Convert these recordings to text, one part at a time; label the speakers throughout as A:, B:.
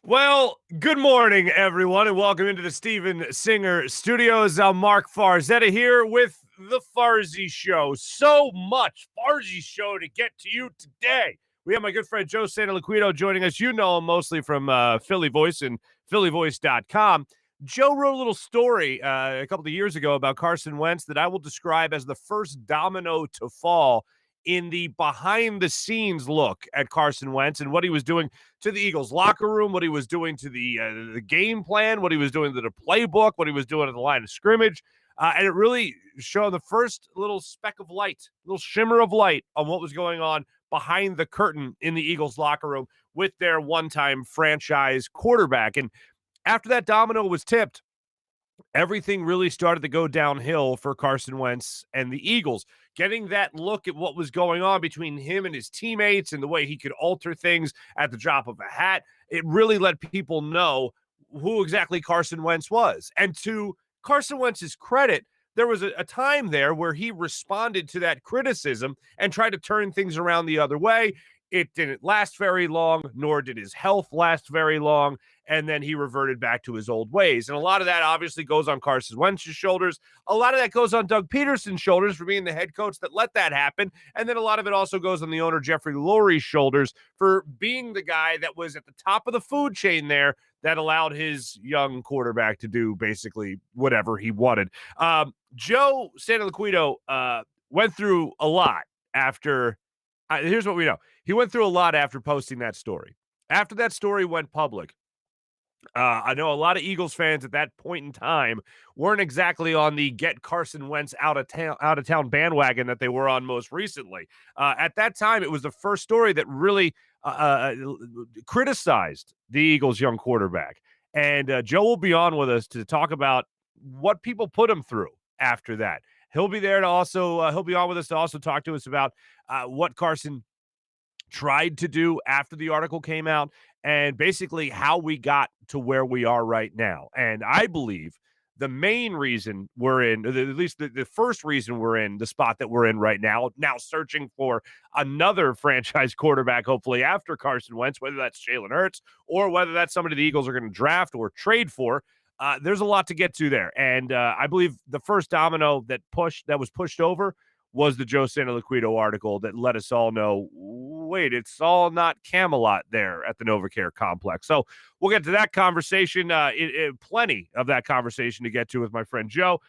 A: Well, good morning, everyone, and welcome into the Steven Singer Studios. I'm Marc Farzetta here with the Farzy Show. So much Farzy Show to get to you today. We have my good friend Joe Santoliquito joining us. You know him mostly from Philly Voice and phillyvoice.com. Joe wrote a little story a couple of years ago about Carson Wentz that I will describe as the first domino to fall in the behind-the-scenes look at Carson Wentz and what he was doing to the Eagles locker room, what he was doing to the game plan, what he was doing to the playbook, what he was doing at the line of scrimmage. And it really showed the first little speck of light, little shimmer of light on what was going on behind the curtain in the Eagles locker room with their one-time franchise quarterback. And after that domino was tipped, everything really started to go downhill for Carson Wentz and the Eagles. Getting that look at what was going on between him and his teammates and the way he could alter things at the drop of a hat, it really let people know who exactly Carson Wentz was. And to Carson Wentz's credit, there was a time there where he responded to that criticism and tried to turn things around the other way. It didn't last very long, nor did his health last very long. And then he reverted back to his old ways. And a lot of that obviously goes on Carson Wentz's shoulders. A lot of that goes on Doug Peterson's shoulders for being the head coach that let that happen. And then a lot of it also goes on the owner, Jeffrey Lurie's shoulders for being the guy that was at the top of the food chain there that allowed his young quarterback to do basically whatever he wanted. Joe Santoliquido went through a lot after here's what we know. He went through a lot after posting that story. After that story went public, I know a lot of Eagles fans at that point in time weren't exactly on the get Carson Wentz out of town bandwagon that they were on most recently. At that time, it was the first story that really criticized the Eagles' young quarterback. And Joe will be on with us to talk about what people put him through after that. He'll be there to also he'll be on with us to also talk to us about what Carson tried to do after the article came out and basically how we got to where we are right now. And I believe the main reason we're in, at least the first reason we're in the spot that we're in right now searching for another franchise quarterback, hopefully after Carson Wentz, whether that's Jalen Hurts or whether that's somebody the Eagles are going to draft or trade for. There's a lot to get to there. And I believe the first domino that was pushed over was the Joe Santoliquito article that let us all know, wait, it's all not Camelot there at the NovaCare complex. So we'll get to that conversation, plenty of that conversation to get to with my friend Joe.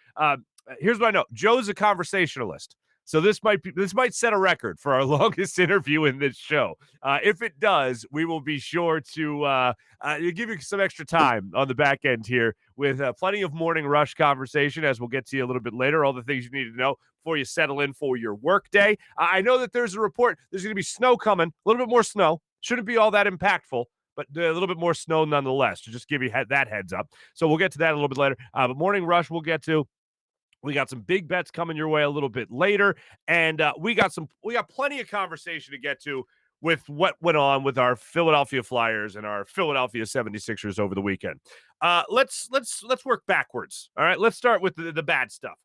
A: Here's what I know. Joe's a conversationalist. So this might set a record for our longest interview in this show. If it does, we will be sure to give you some extra time on the back end here with plenty of morning rush conversation, as we'll get to you a little bit later, all the things you need to know before you settle in for your work day. I know that there's a report. There's going to be snow coming, a little bit more snow. Shouldn't be all that impactful, but a little bit more snow nonetheless, to just give you that heads up. So we'll get to that a little bit later. But morning rush we'll get to. We got some big bets coming your way a little bit later, and we got plenty of conversation to get to with what went on with our Philadelphia Flyers and our Philadelphia 76ers over the weekend. Let's work backwards. All right, let's start with the bad stuff.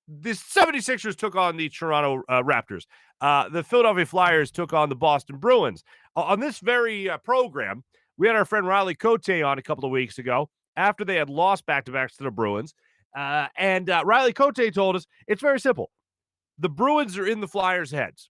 A: The 76ers took on the Toronto Raptors. The Philadelphia Flyers took on the Boston Bruins. On this very program, we had our friend Riley Cote on a couple of weeks ago after they had lost back-to-backs to the Bruins. And Riley Cote told us it's very simple. The Bruins are in the Flyers' heads.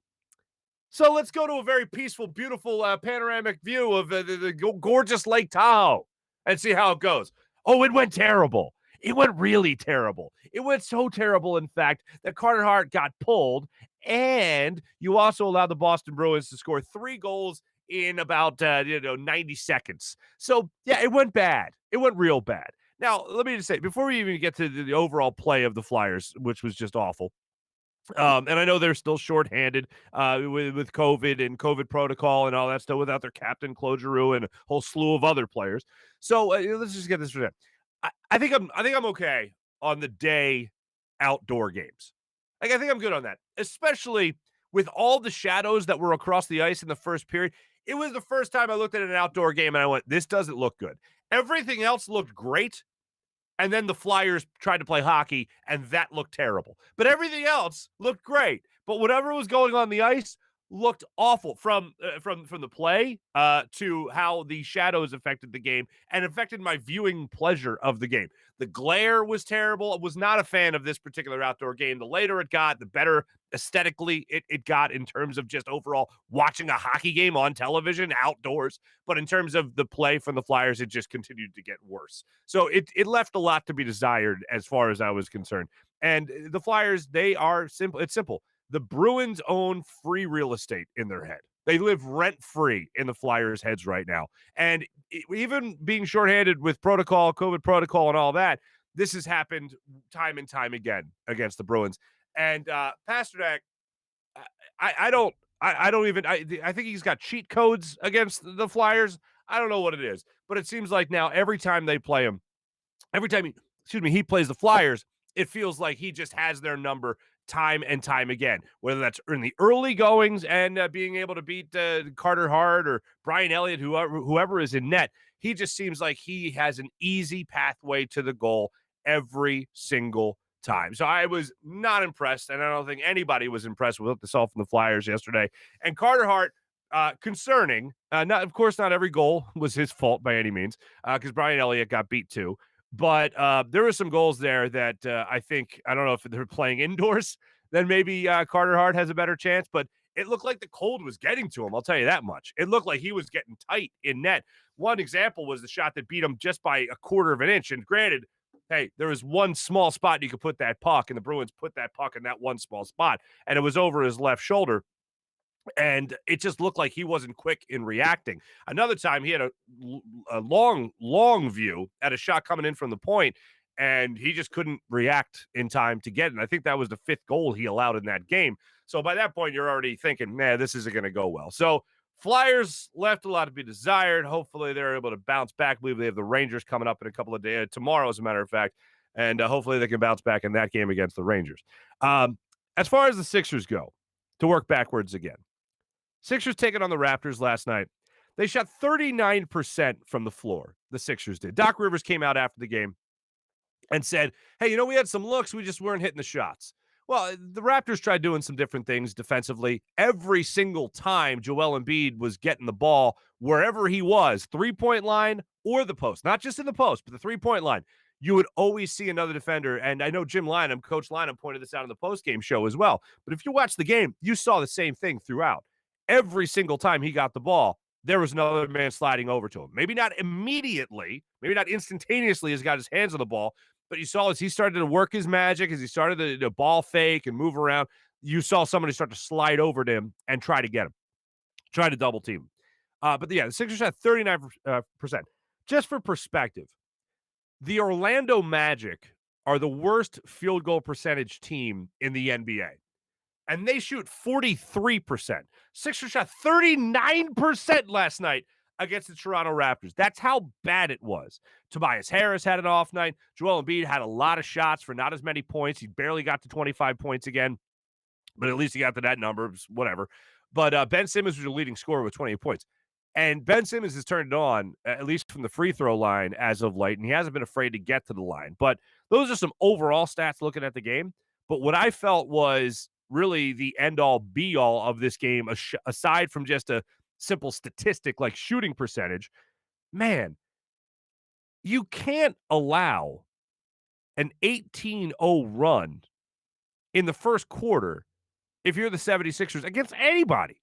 A: So let's go to a very peaceful, beautiful panoramic view of the gorgeous Lake Tahoe and see how it goes. Oh, it went terrible. It went really terrible. It went so terrible, in fact, that Carter Hart got pulled, and you also allowed the Boston Bruins to score 3 goals in about 90 seconds. So, yeah, it went bad. It went real bad. Now, let me just say, before we even get to the overall play of the Flyers, which was just awful, and I know they're still shorthanded with COVID and COVID protocol and all that stuff without their captain, Claude Giroux, and a whole slew of other players. So let's just get this straight. I think I'm okay on the day outdoor games. Like, I think I'm good on that, especially with all the shadows that were across the ice in the first period. It was the first time I looked at an outdoor game and I went, this doesn't look good. Everything else looked great. And then the Flyers tried to play hockey, and that looked terrible. But everything else looked great. But whatever was going on the ice looked awful from the play to how the shadows affected the game and affected my viewing pleasure of the game. The glare was terrible. I was not a fan of this particular outdoor game. The later it got, the better aesthetically it got in terms of just overall watching a hockey game on television outdoors. But in terms of the play from the Flyers, it just continued to get worse. So it left a lot to be desired as far as I was concerned. And the Flyers, they are simple. It's simple. The Bruins own free real estate in their head. They live rent free in the Flyers' heads right now. And even being shorthanded with protocol, COVID protocol, and all that, this has happened time and time again against the Bruins. And Pasternak, I think he's got cheat codes against the Flyers. I don't know what it is, but it seems like now every time they play him, every time he plays the Flyers, it feels like he just has their number time and time again, whether that's in the early goings and being able to beat Carter Hart or Brian Elliott, whoever is in net. He just seems like he has an easy pathway to the goal every single time. So I was not impressed, and I don't think anybody was impressed with what they saw from the Flyers yesterday. And Carter Hart, concerning. Of course, not every goal was his fault by any means, because Brian Elliott got beat too. But there were some goals there that I don't know if they're playing indoors, then maybe Carter Hart has a better chance. But it looked like the cold was getting to him. I'll tell you that much. It looked like he was getting tight in net. One example was the shot that beat him just by a quarter of an inch. And granted, hey, there was one small spot you could put that puck, and the Bruins put that puck in that one small spot, and it was over his left shoulder. And it just looked like he wasn't quick in reacting. Another time, he had a long view at a shot coming in from the point, and he just couldn't react in time to get it. And I think that was the 5th goal he allowed in that game. So by that point, you're already thinking, man, this isn't going to go well. So Flyers left a lot to be desired. Hopefully, they're able to bounce back. I believe they have the Rangers coming up in a couple of days, tomorrow, as a matter of fact. And hopefully they can bounce back in that game against the Rangers. As far as the Sixers go, to work backwards again. Sixers taking on the Raptors last night. They shot 39% from the floor, the Sixers did. Doc Rivers came out after the game and said, hey, we had some looks. We just weren't hitting the shots. Well, the Raptors tried doing some different things defensively. Every single time Joel Embiid was getting the ball wherever he was, three-point line or the post, not just in the post, but the three-point line, you would always see another defender. And I know Jim Lynam, Coach Lynam, pointed this out in the post-game show as well. But if you watch the game, you saw the same thing throughout. Every single time he got the ball, there was another man sliding over to him. Maybe not immediately, maybe not instantaneously as he got his hands on the ball, but you saw as he started to work his magic, as he started to ball fake and move around, you saw somebody start to slide over to him and try to get him, try to double team him. But the Sixers had 39%. Just for perspective, the Orlando Magic are the worst field goal percentage team in the NBA. And they shoot 43%. Sixers shot 39% last night against the Toronto Raptors. That's how bad it was. Tobias Harris had an off night. Joel Embiid had a lot of shots for not as many points. He barely got to 25 points again, but at least he got to that number, whatever. But Ben Simmons was the leading scorer with 28 points. And Ben Simmons has turned it on, at least from the free throw line as of late, and he hasn't been afraid to get to the line. But those are some overall stats looking at the game. But what I felt was really the end-all, be-all of this game, aside from just a simple statistic like shooting percentage, man, you can't allow an 18-0 run in the first quarter if you're the 76ers against anybody.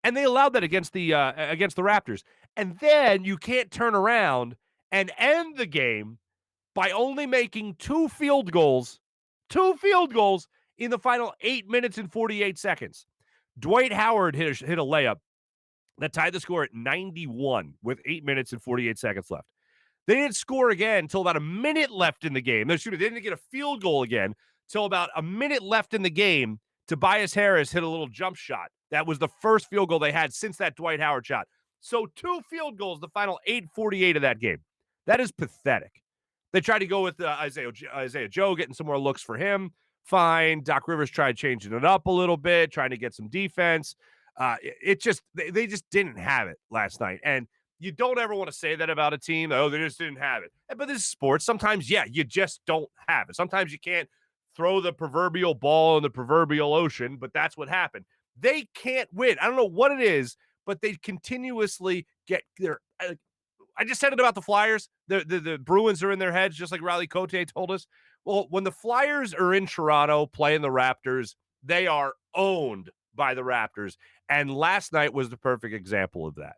A: And they allowed that against the Raptors. And then you can't turn around and end the game by only making 2 field goals in the final 8 minutes and 48 seconds. Dwight Howard hit a layup that tied the score at 91 with 8 minutes and 48 seconds left. They didn't score again until about a minute left in the game. They didn't get a field goal again until about a minute left in the game. Tobias Harris hit a little jump shot. That was the first field goal they had since that Dwight Howard shot. So 2 field goals the final 8:48 of that game. That is pathetic. They tried to go with Isaiah Joe, getting some more looks for him. Fine. Doc Rivers tried changing it up a little bit, trying to get some defense. They just didn't have it last night. And you don't ever want to say that about a team. Oh, they just didn't have it. But this is sports. Sometimes, you just don't have it. Sometimes you can't throw the proverbial ball in the proverbial ocean, but that's what happened. They can't win. I don't know what it is, but they continuously get their. I just said it about the Flyers. The Bruins are in their heads, just like Riley Cote told us. Well, when the Flyers are in Toronto playing the Raptors, they are owned by the Raptors. And last night was the perfect example of that.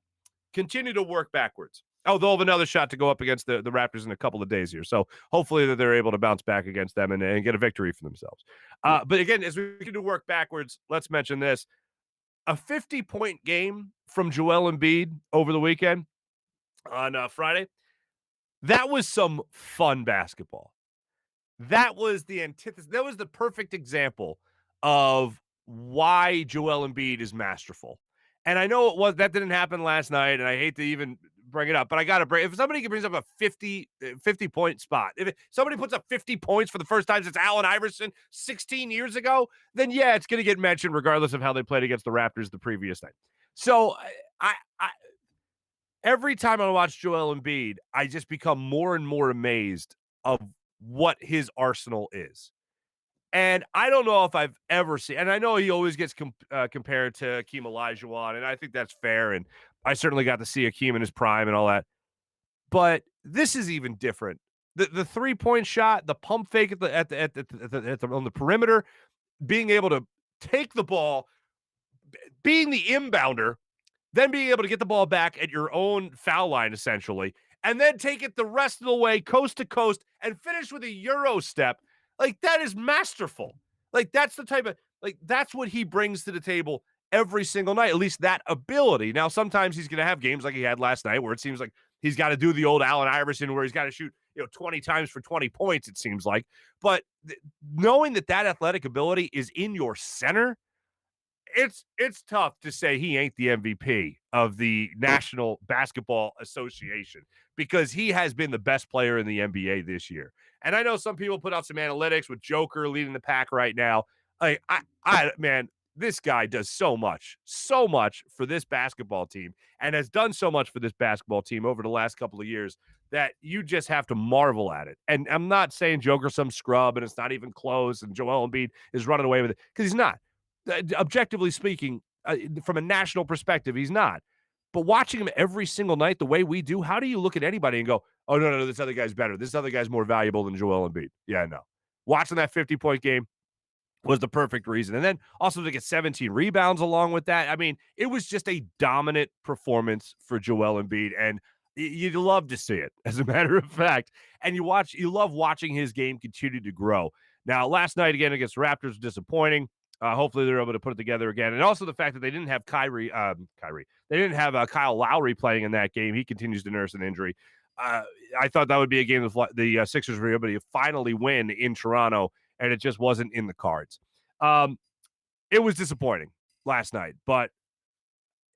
A: Continue to work backwards. Oh, they'll have another shot to go up against the Raptors in a couple of days here. So hopefully that they're able to bounce back against them and get a victory for themselves. But again, as we can do work backwards, let's mention this. A 50-point game from Joel Embiid over the weekend on Friday. That was some fun basketball. That was the antithesis. That was the perfect example of why Joel Embiid is masterful. And I know that didn't happen last night, and I hate to even bring it up, but I got to bring. If somebody brings up a 50-point spot, if somebody puts up 50 points for the first time since Allen Iverson 16 years ago, then yeah, it's going to get mentioned regardless of how they played against the Raptors the previous night. So I every time I watch Joel Embiid, I just become more and more amazed of what his arsenal is. And I don't know if I've ever seen, and I know he always gets compared to Akeem Olajuwon, and I think that's fair. And I certainly got to see Akeem in his prime and all that. But this is even different. The 3-point shot, the pump fake on the perimeter, being able to take the ball, being the inbounder, then being able to get the ball back at your own foul line, essentially, and then take it the rest of the way, coast to coast, and finish with a Euro step. Like, that is masterful. Like, that's the type of, like, that's what he brings to the table every single night, at least that ability. Now, sometimes he's going to have games like he had last night where it seems like he's got to do the old Allen Iverson where he's got to shoot, 20 times for 20 points, it seems like. But knowing that athletic ability is in your center, it's tough to say he ain't the MVP of the National Basketball Association because he has been the best player in the NBA this year. And I know some people put out some analytics with Joker leading the pack right now. Man, this guy does so much for this basketball team and has done so much for this basketball team over the last couple of years that you just have to marvel at it. And I'm not saying Joker's some scrub and it's not even close and Joel Embiid is running away with it because he's not. Objectively speaking, from a national perspective, he's not. But watching him every single night the way we do, how do you look at anybody and go, oh, no, this other guy's better. This other guy's more valuable than Joel Embiid? Yeah, no. Watching that 50-point game was the perfect reason. And then also to get 17 rebounds along with that. I mean, it was just a dominant performance for Joel Embiid, and you'd love to see it, as a matter of fact. And you love watching his game continue to grow. Now, last night, again, against the Raptors, disappointing. Hopefully they're able to put it together again. And also the fact that they didn't have they didn't have Kyle Lowry playing in that game. He continues to nurse an injury. I thought that would be a game the Sixers were able to finally win in Toronto, and it just wasn't in the cards. It was disappointing last night, but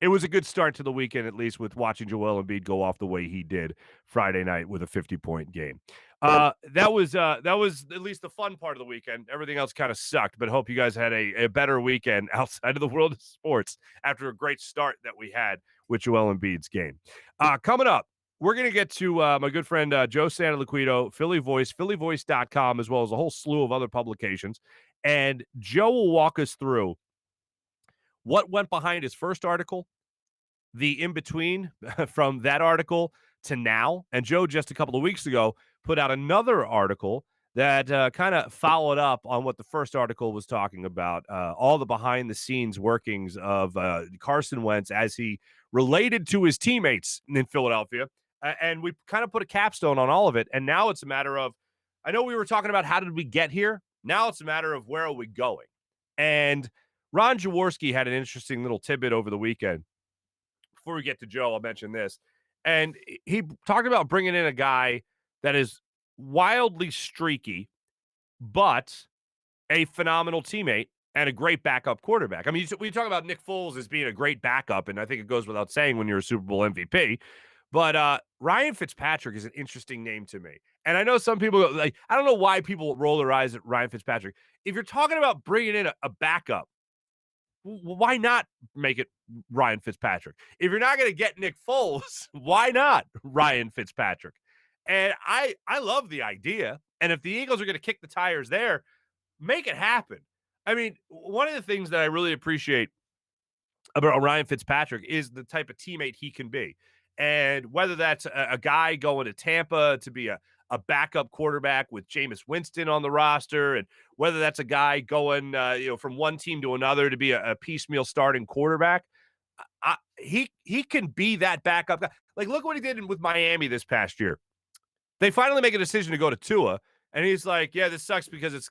A: it was a good start to the weekend, at least with watching Joel Embiid go off the way he did Friday night with a 50-point game. That was at least the fun part of the weekend. Everything else kind of sucked, but hope you guys had a better weekend outside of the world of sports after a great start that we had with Joel Embiid's game. Coming up, we're going to get to my good friend Joe Santoliquito, Philly Voice, phillyvoice.com, as well as a whole slew of other publications. And Joe will walk us through what went behind his first article, the in-between from that article to now. And Joe, just a couple of weeks ago, put out another article that kind of followed up on what the first article was talking about, all the behind-the-scenes workings of Carson Wentz as he related to his teammates in Philadelphia. And we kind of put a capstone on all of it. And now it's a matter of, I know we were talking about how did we get here? Now it's a matter of where are we going? And Ron Jaworski had an interesting little tidbit over the weekend. Before we get to Joe, I'll mention this. And he talked about bringing in a guy that is wildly streaky, but a phenomenal teammate and a great backup quarterback. I mean, we talk about Nick Foles as being a great backup, and I think it goes without saying when you're a Super Bowl MVP. But Ryan Fitzpatrick is an interesting name to me. And I know some people, like, I don't know why people roll their eyes at Ryan Fitzpatrick. If you're talking about bringing in a backup, why not make it Ryan Fitzpatrick? If you're not going to get Nick Foles, why not Ryan Fitzpatrick? And I love the idea. And if the Eagles are going to kick the tires there, make it happen. I mean, one of the things that I really appreciate about Ryan Fitzpatrick is the type of teammate he can be. And whether that's a guy going to Tampa to be a backup quarterback with Jameis Winston on the roster, and whether that's a guy going from one team to another to be a piecemeal starting quarterback, he can be that backup guy. Like, look what he did with Miami this past year. They finally make a decision to go to Tua, and he's like, yeah, this sucks because it's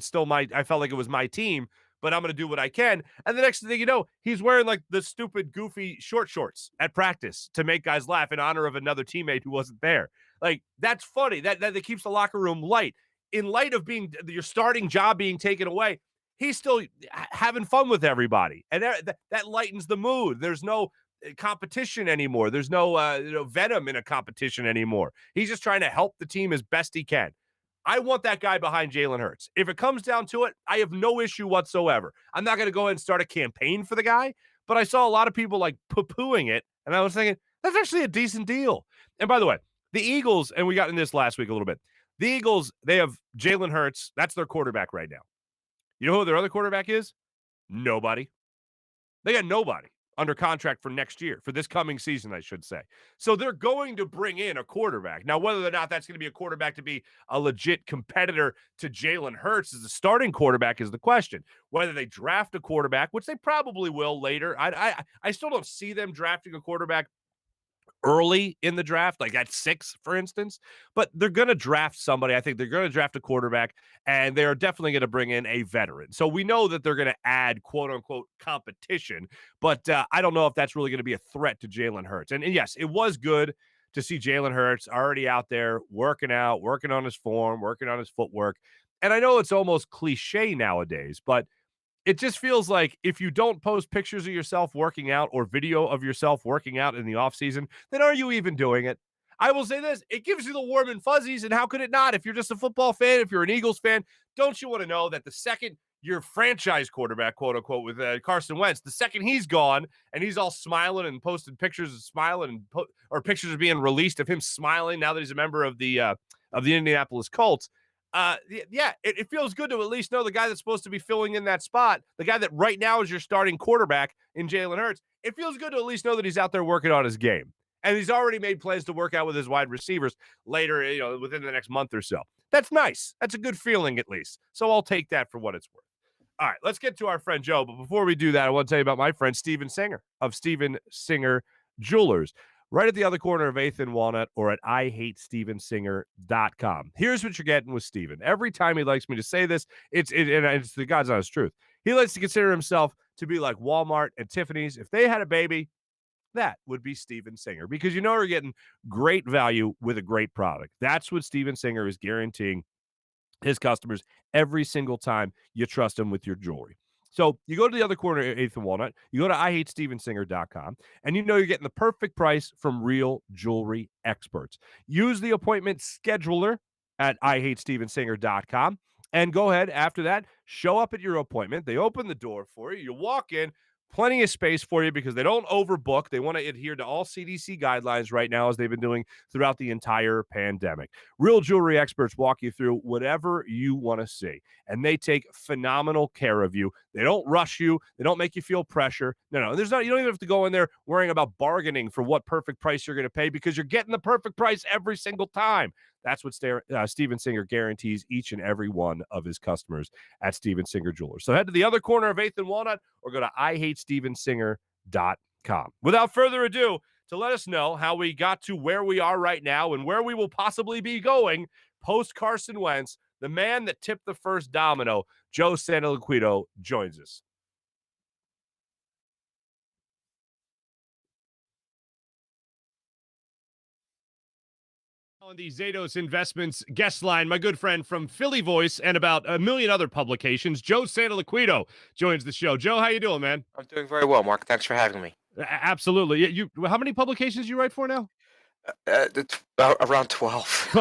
A: still I felt like it was my team, but I'm going to do what I can. And the next thing you know, he's wearing like the stupid, goofy short shorts at practice to make guys laugh in honor of another teammate who wasn't there. Like, that's funny. That keeps the locker room light. In light of your starting job being taken away, he's still having fun with everybody. And that lightens the mood. There's no competition anymore. There's no venom in a competition anymore. He's just trying to help the team as best he can. I want that guy behind Jalen Hurts. If it comes down to it, I have no issue whatsoever. I'm not going to go ahead and start a campaign for the guy, but I saw a lot of people like poo-pooing it, and I was thinking, that's actually a decent deal. And by the way, the Eagles, and we got in this last week a little bit, the Eagles, they have Jalen Hurts. That's their quarterback right now. You know who their other quarterback is? Nobody. They got nobody under contract for next year, for this coming season, I should say. So they're going to bring in a quarterback. Now, whether or not that's going to be a quarterback to be a legit competitor to Jalen Hurts as a starting quarterback is the question. Whether they draft a quarterback, which they probably will later. I still don't see them drafting a quarterback early in the draft, like at 6, for instance, but they're going to draft somebody. I think they're going to draft a quarterback, and they're definitely going to bring in a veteran. So we know that they're going to add quote unquote competition, but I don't know if that's really going to be a threat to Jalen Hurts. And yes, it was good to see Jalen Hurts already out there working out, working on his form, working on his footwork. And I know it's almost cliche nowadays, but it just feels like if you don't post pictures of yourself working out or video of yourself working out in the offseason, then are you even doing it? I will say this, it gives you the warm and fuzzies, and how could it not? If you're just a football fan, if you're an Eagles fan, don't you want to know that the second your franchise quarterback, quote unquote, with Carson Wentz, the second he's gone and he's all smiling and posted pictures of smiling or pictures of being released of him smiling now that he's a member of the Indianapolis Colts, it feels good to at least know the guy that's supposed to be filling in that spot, the guy that right now is your starting quarterback in Jalen Hurts. It feels good to at least know that he's out there working on his game. And he's already made plans to work out with his wide receivers later, within the next month or so. That's nice. That's a good feeling, at least. So I'll take that for what it's worth. All right, let's get to our friend Joe. But before we do that, I want to tell you about my friend Steven Singer of Steven Singer Jewelers, right at the other corner of 8th and Walnut, or at IHateStevenSinger.com. Here's what you're getting with Steven. Every time he likes me to say this, it's the God's honest truth. He likes to consider himself to be like Walmart and Tiffany's. If they had a baby, that would be Steven Singer, because you're getting great value with a great product. That's what Steven Singer is guaranteeing his customers every single time you trust him with your jewelry. So you go to the other corner of 8th and Walnut, you go to IHateStevenSinger.com, and you're getting the perfect price from real jewelry experts. Use the appointment scheduler at IHateStevenSinger.com, and go ahead after that, show up at your appointment. They open the door for you. You walk in, plenty of space for you because they don't overbook. They want to adhere to all CDC guidelines right now, as they've been doing throughout the entire pandemic. Real jewelry experts walk you through whatever you want to see, and they take phenomenal care of you. They don't rush you. They don't make you feel pressure. No. You don't even have to go in there worrying about bargaining for what perfect price you're going to pay, because you're getting the perfect price every single time. That's what Steven Singer guarantees each and every one of his customers at Steven Singer Jewelers. So head to the other corner of 8th and Walnut, or go to IHateStevenSinger.com. Without further ado, to let us know how we got to where we are right now and where we will possibly be going post Carson Wentz, the man that tipped the first domino, Joe Santoliquito, joins us. On the Zados Investments guest line, my good friend from Philly Voice and about a million other publications, Joe Santoliquido, joins the show. Joe, how you doing, man?
B: I'm doing very well, Mark. Thanks for having me.
A: Absolutely. How many publications you write for now?
B: Around 12.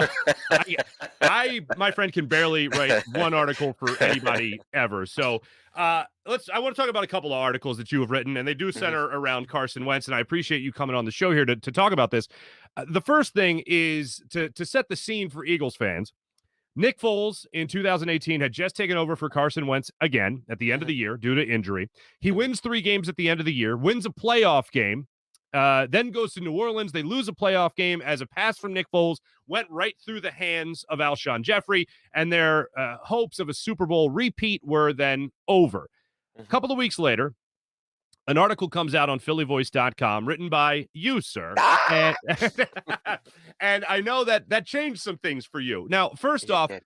A: My friend can barely write one article for anybody ever. So I want to talk about a couple of articles that you have written, and they do center around Carson Wentz, and I appreciate you coming on the show here to talk about this. The first thing is to set the scene for Eagles fans. Nick Foles in 2018 had just taken over for Carson Wentz again at the end of
B: Mhm,
A: the year due to injury. He
B: mhm,
A: wins 3 games at the end of the year, wins a playoff game, then goes to New Orleans. They lose a playoff game as a pass from Nick Foles went right through the hands of Alshon Jeffrey, and their hopes of a Super Bowl repeat were then over. A
B: mhm.
A: couple of weeks later, an article comes out on phillyvoice.com written by you, sir.
B: Ah!
A: And, and I know that that changed some things for you. Now, first
B: It
A: off,
B: did.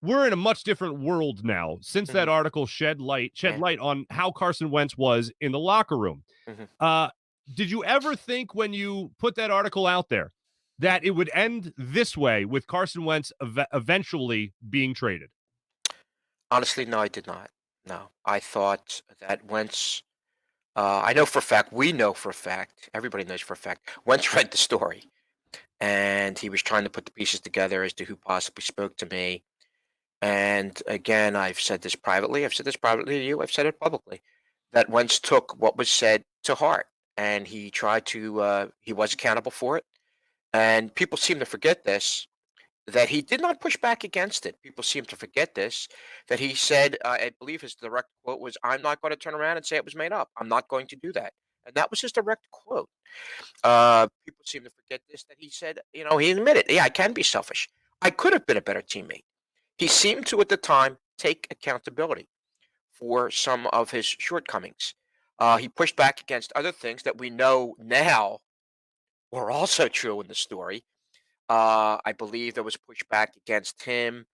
A: we're in a much different world now since that
B: Mhm,
A: article shed
B: yeah,
A: light on how Carson Wentz was in the locker room.
B: mhm.
A: Uh, did you ever think when you put that article out there that it would end this way with Carson Wentz eventually being traded?
B: Honestly, no, I did not. No. I thought that Wentz I know for a fact, we know for a fact, everybody knows for a fact, Wentz read the story, and he was trying to put the pieces together as to who possibly spoke to me. And again, I've said this privately to you, I've said it publicly, that Wentz took what was said to heart, and he tried to, he was accountable for it. And people seem to forget this, that he did not push back against it. People seem to forget this, that he said, I believe his direct quote was, I'm not going to turn around and say it was made up. I'm not going to do that. And that was his direct quote. People seem to forget this, that he said, he admitted, yeah, I can be selfish. I could have been a better teammate. He seemed to, at the time, take accountability for some of his shortcomings. He pushed back against other things that we know now were also true in the story. I believe there was pushback against him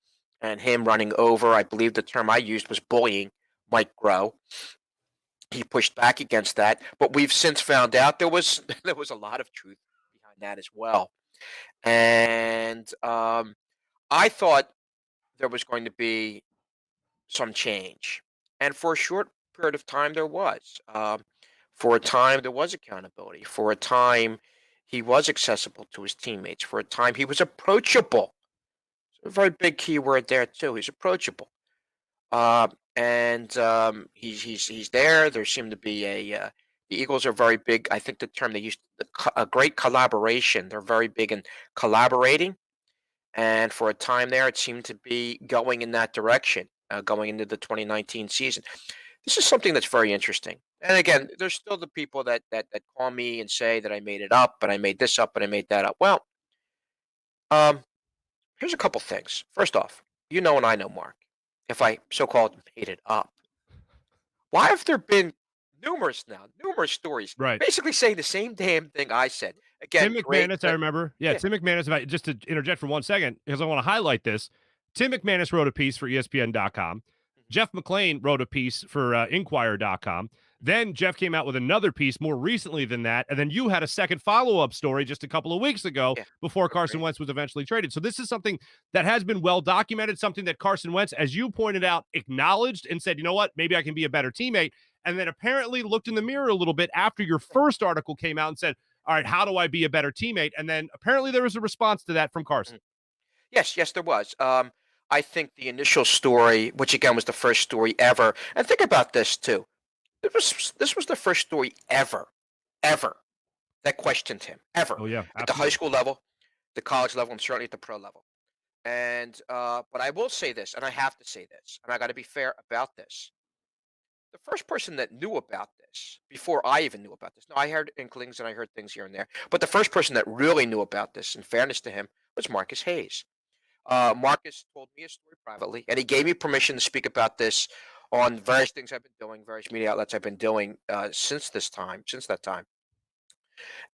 B: and him running over. I believe the term I used was bullying Mike Groh. He pushed back against that, but we've since found out there was there was a lot of truth behind that as well. And I thought there was going to be some change. And for a short period of time, there was. For a time, there was accountability. For a time, he was accessible to his teammates. For a time, he was approachable. A very big key word there, too. He's approachable. And he's there. There seemed to be the Eagles are very big. I think the term they used, a great collaboration. They're very big in collaborating. And for a time there, it seemed to be going in that direction, going into the 2019 season. This is something that's very interesting. And again, there's still the people that call me and say that I made it up, and I made this up, and I made that up. Well, um, here's a couple things. First off, you know, and I know, Mark, if I so-called made it up, why have there been numerous stories,
A: Right.
B: basically saying the same damn thing I said?
A: Tim
B: Again, great.
A: McManus, I remember. Yeah,
B: Yeah.
A: Tim McManus, if I just to interject for 1 second, because I want to highlight this. Tim McManus wrote a piece for ESPN.com.
B: Mhm.
A: Jeff McClain wrote a piece for Inquirer.com. Then Jeff came out with another piece more recently than that. And then you had a second follow up story just a couple of weeks ago
B: Yeah.
A: before Carson
B: Great.
A: Wentz was eventually traded. So this is something that has been well documented, something that Carson Wentz, as you pointed out, acknowledged and said, you know what, maybe I can be a better teammate. And then apparently looked in the mirror a little bit after your first article came out and said, all right, how do I be a better teammate? And then apparently there was a response to that from Carson.
B: Mhm. Yes, yes, there was. I think the initial story, which again was the first story ever, and think about this too. This was the first story ever that questioned him, ever,
A: Oh, yeah,
B: at the high
A: absolutely.
B: school level, the college level, and certainly at the pro level. And but I will say this, and I have to say this, and I got to be fair about this. The first person that knew about this before I even knew about this. Now I heard inklings and I heard things here and there, but the first person that really knew about this, in fairness to him, was Marcus Hayes. Marcus told me a story privately, and he gave me permission to speak about this on various things I've been doing, various media outlets I've been doing since that time.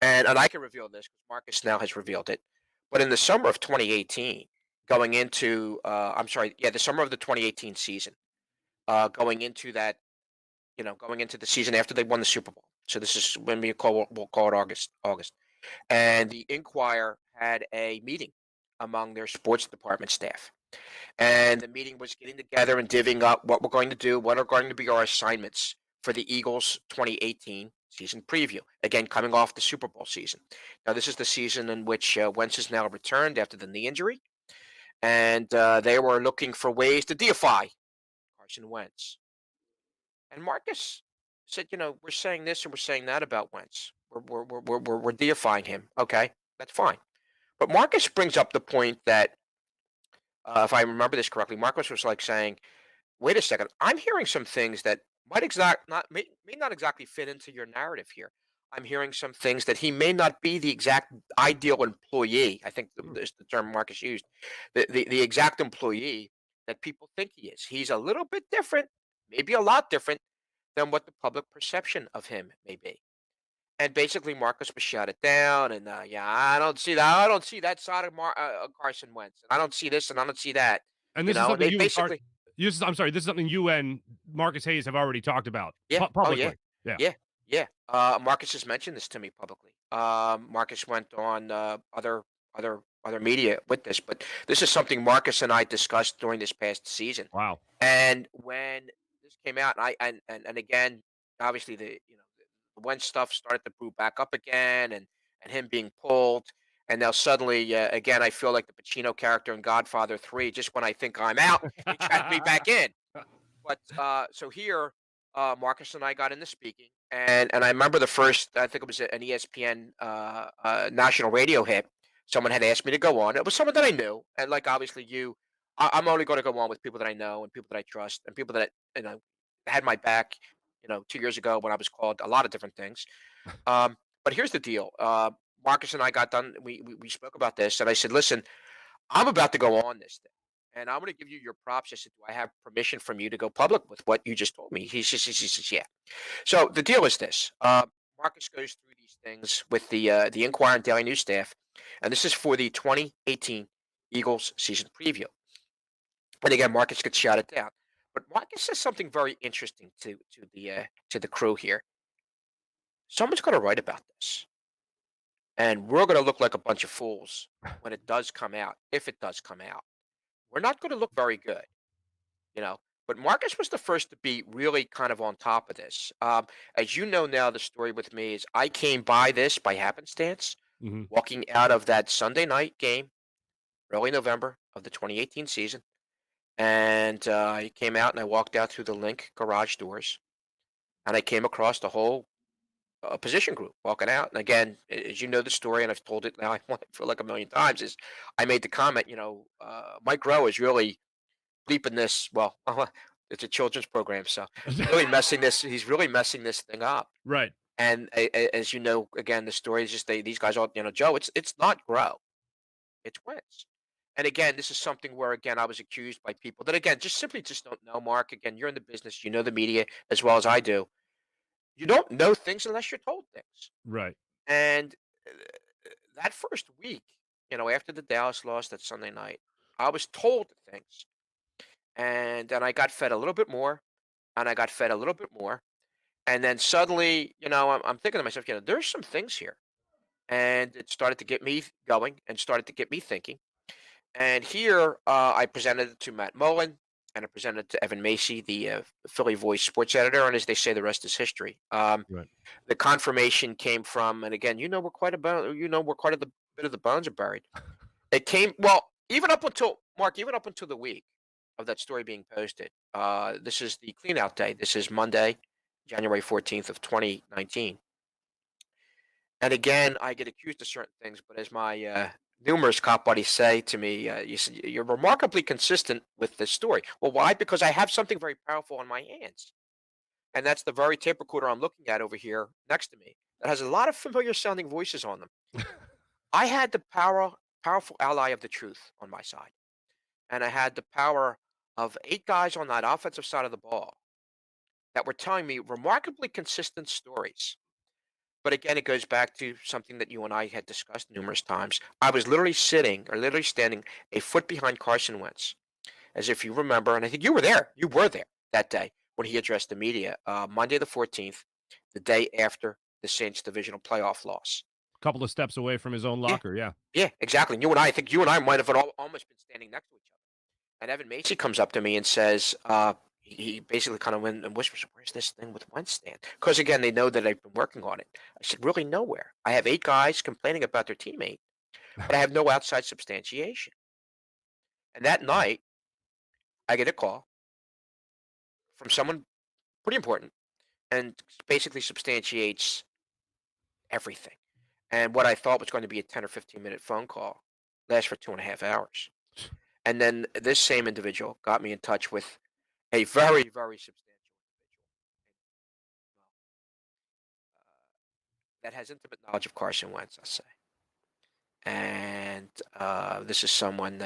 B: And I can reveal this because Marcus now has revealed it. But in the summer of 2018, going into I'm sorry, yeah, the summer of the 2018 season, going into that, going into the season after they won the Super Bowl. So this is when we'll call it August. And the Inquirer had a meeting among their sports department staff. And the meeting was getting together and divvying up what we're going to do, what are going to be our assignments for the Eagles 2018 season preview. Again, coming off the Super Bowl season. Now, this is the season in which Wentz has now returned after the knee injury, and they were looking for ways to deify Carson Wentz. And Marcus said, we're saying this and we're saying that about Wentz. We're deifying him. Okay, that's fine. But Marcus brings up the point that if I remember this correctly, Marcus was like saying, "Wait a second, I'm hearing some things that might exact not may not exactly fit into your narrative here. I'm hearing some things that he may not be the exact ideal employee." I think
A: Hmm.
B: is the term Marcus used, the exact employee that people think he is. He's a little bit different, maybe a lot different than what the public perception of him may be. And basically, Marcus was shut it down, and yeah, I don't see that. I don't see that side of Carson Wentz. And I don't see this, and I don't see that.
A: And
B: You
A: this is
B: know, and
A: something
B: they
A: you and Car
B: basically,
A: I'm sorry, this is something you and Marcus Hayes have already talked about
B: yeah, oh yeah,
A: publicly. Yeah.
B: yeah, yeah. Marcus has mentioned this to me publicly. Marcus went on other media with this, but this is something Marcus and I discussed during this past season.
A: Wow.
B: And when this came out, and I and again, obviously the Wentz stuff started to brew back up again, and him being pulled, and now suddenly again, I feel like the Pacino character in Godfather 3. Just when I think I'm out, he trapped me back in. But so here, Marcus and I got into speaking, and I remember the first, I think it was an ESPN national radio hit. Someone had asked me to go on. It was someone that I knew, and like obviously you, I'm only going to go on with people that I know and people that I trust and people that had my back. 2 years ago when I was called a lot of different things. But here's the deal. Marcus and I got done. We spoke about this, and I said, listen, I'm about to go on this thing. And I'm going to give you your props. I said, do I have permission from you to go public with what you just told me? He says, yeah. So the deal is this. Marcus goes through these things with the Inquirer and Daily News staff, and this is for the 2018 Eagles season preview. And again, Marcus gets shouted down. But Marcus says something very interesting to the crew here. Someone's going to write about this, and we're going to look like a bunch of fools when it does come out, if it does come out. We're not going to look very good, you know. But Marcus was the first to be really kind of on top of this. As you know now, the story with me is I came by this by happenstance,
A: Mhm.
B: walking out of that Sunday night game, early November of the 2018 season. And I came out and I walked out through the Link garage doors, and I came across the whole position group walking out. And again, as you know the story, and I've told it now, I feel like a million times, is I made the comment, Mike Rowe is really bleeping this. Well, it's a children's program, so really messing this. He's really messing this thing up.
A: Right.
B: And as you know, again, the story is just these guys all, Joe. It's not Grow, it's Wentz. And again, this is something where again I was accused by people that again just don't know. Mark, again, you're in the business, you know the media as well as I do. You don't know things unless you're told things.
A: Right.
B: And that first week, after the Dallas loss that Sunday night, I was told things, and then I got fed a little bit more, and I got fed a little bit more, and then suddenly, I'm thinking to myself, there's some things here, and it started to get me going, and started to get me thinking. And here, I presented it to Matt Mullen, and I presented it to Evan Macy, the Philly Voice sports editor, and as they say, the rest is history.
A: Right.
B: The confirmation came from, and again, we're quite a bit of the bones are buried. It came well, even up until Mark, even up until the week of that story being posted. This is the clean out day. This is Monday, January 14th of 2019. And again, I get accused of certain things, but as my numerous cop buddies say to me, you're remarkably consistent with this story. Well, why? Because I have something very powerful in my hands. And that's the very tape recorder I'm looking at over here next to me that has a lot of familiar sounding voices on them. I had the powerful ally of the truth on my side. And I had the power of 8 guys on that offensive side of the ball that were telling me remarkably consistent stories. But again, it goes back to something that you and I had discussed numerous times. I was literally standing a foot behind Carson Wentz, as if you remember, and I think you were there. You were there that day when he addressed the media, Monday the 14th, the day after the Saints divisional playoff loss.
A: Couple of steps away from his own
B: Yeah,
A: locker. Yeah.
B: yeah, exactly. And I think you and I might have almost been standing next to each other. And Evan Macy comes up to me and says, he basically kind of went and whispers, "Where's this thing with Wentz stand?" Because again, they know that I've been working on it. I said, "Really, nowhere. I have 8 guys complaining about their teammate, but I have no outside substantiation." And that night, I get a call from someone pretty important, and basically substantiates everything. And what I thought was going to be a 10 or 15-minute phone call lasts for 2.5 hours. And then this same individual got me in touch with a very, very substantial individual that has intimate knowledge of Carson Wentz, I'll say. And this is someone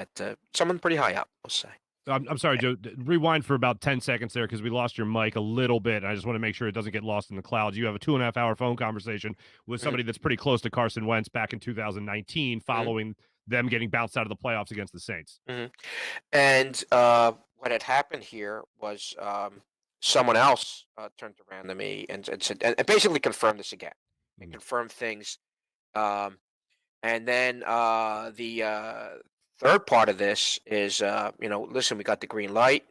B: someone pretty high up, we'll say.
A: I'm sorry, Joe. Rewind for about 10 seconds there because we lost your mic a little bit. And I just want to make sure it doesn't get lost in the clouds. You have a 2.5-hour phone conversation with somebody that's pretty close to Carson Wentz back in 2019 following them getting bounced out of the playoffs against the Saints.
B: And what had happened here was someone else turned around to me and said, and basically confirmed this again and confirmed things. And then the third part of this is, listen, we got the green light.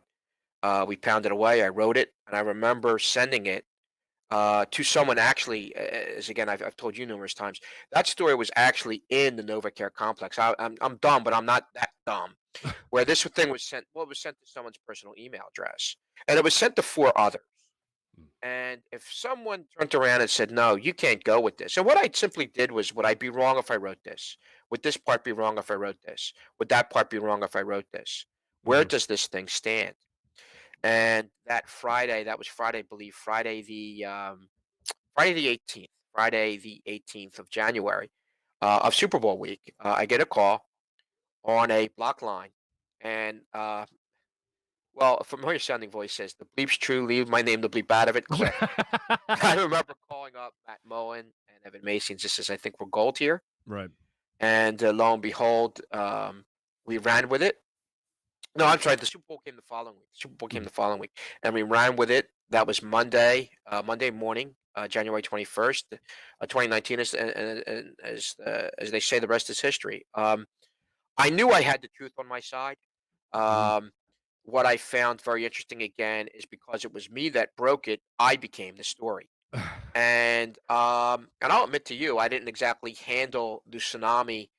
B: We pounded away. I wrote it, and I remember sending it to someone actually, as again, I've told you numerous times, that story was actually in the NovaCare complex. I'm dumb, but I'm not that dumb. Where this thing was sent, it was sent to someone's personal email address, and it was sent to 4 others. And if someone turned around and said, no, you can't go with this. And what I simply did was, would I be wrong if I wrote this? Would this part be wrong if I wrote this? Would that part be wrong if I wrote this? Where does this thing stand? And that Friday, that was Friday, I believe, Friday the 18th, Friday the 18th of January of Super Bowl week, I get a call on a block line. And well, a familiar sounding voice says, the bleep's true, leave my name to bleep out of it. Click. I remember calling up Matt Mullen and Evan Macy and just says, I think we're gold here.
A: Right.
B: And lo and behold, we ran with it. No, I'm sorry. The Super Bowl came the following week. And we ran with it. That was Monday morning, January 21st, 2019. And as they say, the rest is history. I knew I had the truth on my side. What I found very interesting again is because it was me that broke it, I became the story. And I'll admit to you, I didn't exactly handle the tsunami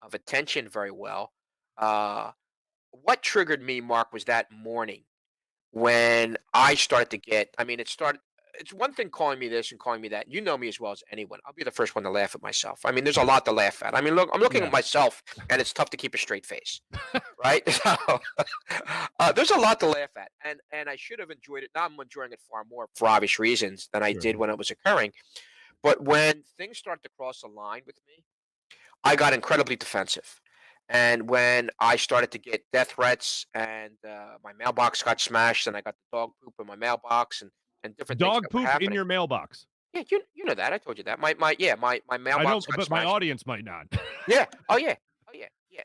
B: of attention very well. What triggered me, Mark, was that morning when I started to get, it's one thing calling me this and calling me that. You know me as well as anyone. I'll be the first one to laugh at myself. There's a lot to laugh at. Look, I'm looking at myself and it's tough to keep a straight face, right? So there's a lot to laugh at. And I should have enjoyed it. Now I'm enjoying it far more for obvious reasons than I did when it was occurring. But when things started to cross a line with me, I got incredibly defensive. And when I started to get death threats and my mailbox got smashed and I got the dog poop in my mailbox and different
A: dog
B: things
A: poop in your mailbox.
B: Yeah, you know that. I told you that. My mailbox
A: I know,
B: got
A: but
B: smashed.
A: my audience might not.
B: Yeah. Oh yeah.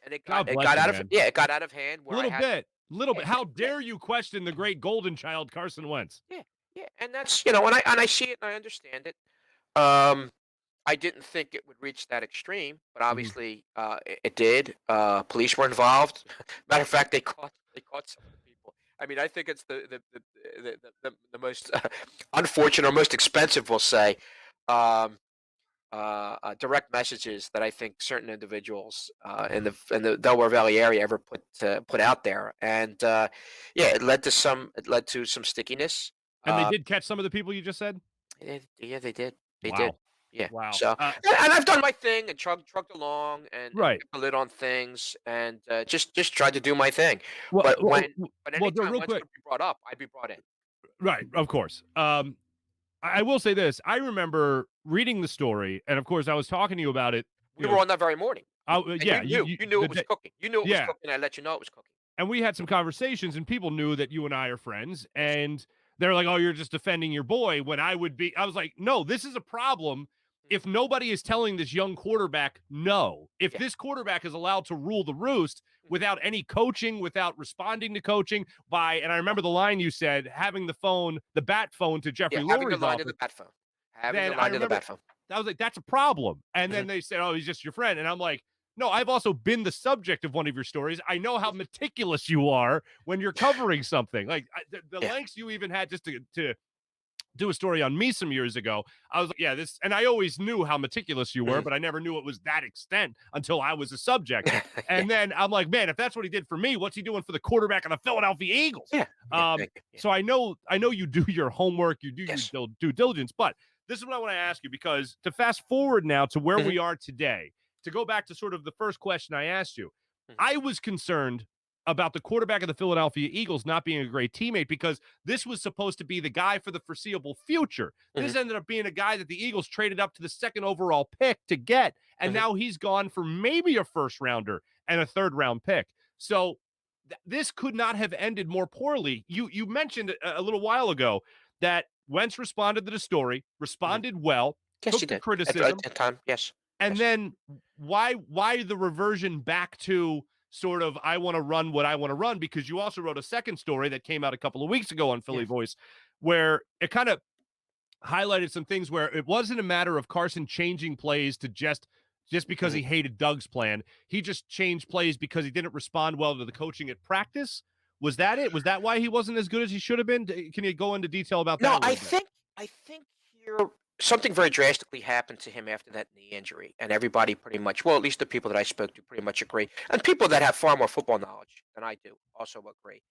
B: And it got out of it got out of hand.
A: Where a little bit. How dare you question the great golden child Carson Wentz?
B: Yeah. And that's and I see it and I understand it. I didn't think it would reach that extreme, but obviously it did. Police were involved. Matter of fact, they caught some of the people. I think it's the most unfortunate or most expensive, we'll say, direct messages that I think certain individuals in the Delaware Valley area ever put out there, and it led to some stickiness.
A: And they did catch some of the people you just said.
B: Yeah, they did. They
A: Wow.
B: did. Yeah.
A: Wow.
B: So, and I've done my thing and chugged along and kept the lid on things and just tried to do my thing.
A: Well,
B: but anytime
A: real
B: Wentz
A: quick,
B: would be brought up, I'd be brought in.
A: Right, of course. I will say this: I remember reading the story, and of course, I was talking to you about it.
B: We were on that very morning.
A: Yeah,
B: you knew it was cooking. You knew it was cooking. I let you know it was cooking.
A: And we had some conversations, and people knew that you and I are friends, and they're like, "Oh, you're just defending your boy." When I was like, "No, this is a problem. If nobody is telling this young quarterback no, if this quarterback is allowed to rule the roost without any coaching, without responding to coaching and I remember the line you said, having the bat phone to Jeffrey Lurie's
B: having the line
A: office,
B: to the bat phone. Having the line to the bat phone.
A: I was like, that's a problem. And then they said, oh, he's just your friend. And I'm like, no, I've also been the subject of one of your stories. I know how meticulous you are when you're covering something. Like the lengths you even had just to do a story on me some years ago. I was like, and I always knew how meticulous you were, but I never knew it was that extent until I was a subject. And then I'm like, man, if that's what he did for me, what's he doing for the quarterback of the Philadelphia Eagles? So I know you do your homework, you do your due diligence, but this is what I want to ask you, because to fast forward now to where we are today, to go back to sort of the first question I asked you, I was concerned about the quarterback of the Philadelphia Eagles not being a great teammate, because this was supposed to be the guy for the foreseeable future. This ended up being a guy that the Eagles traded up to the second overall pick to get, and now he's gone for maybe a first rounder and a third round pick. So this could not have ended more poorly. You mentioned a little while ago that Wentz responded to the story, responded well,
B: Yes, he
A: took the
B: did.
A: criticism,
B: At time, yes.
A: and
B: Yes.
A: then why the reversion back to sort of I want to run what I want to run? Because you also wrote a second story that came out a couple of weeks ago on Philly Voice, where it kind of highlighted some things where it wasn't a matter of Carson changing plays to just because he hated Doug's plan. He just changed plays because he didn't respond well to the coaching at practice. Was that it? Was that why he wasn't as good as he should have been? Can you go into detail about that
B: No,
A: a little bit?
B: I think here something very drastically happened to him after that knee injury, and everybody pretty much, well, at least the people that I spoke to pretty much agree, and people that have far more football knowledge than I do also agree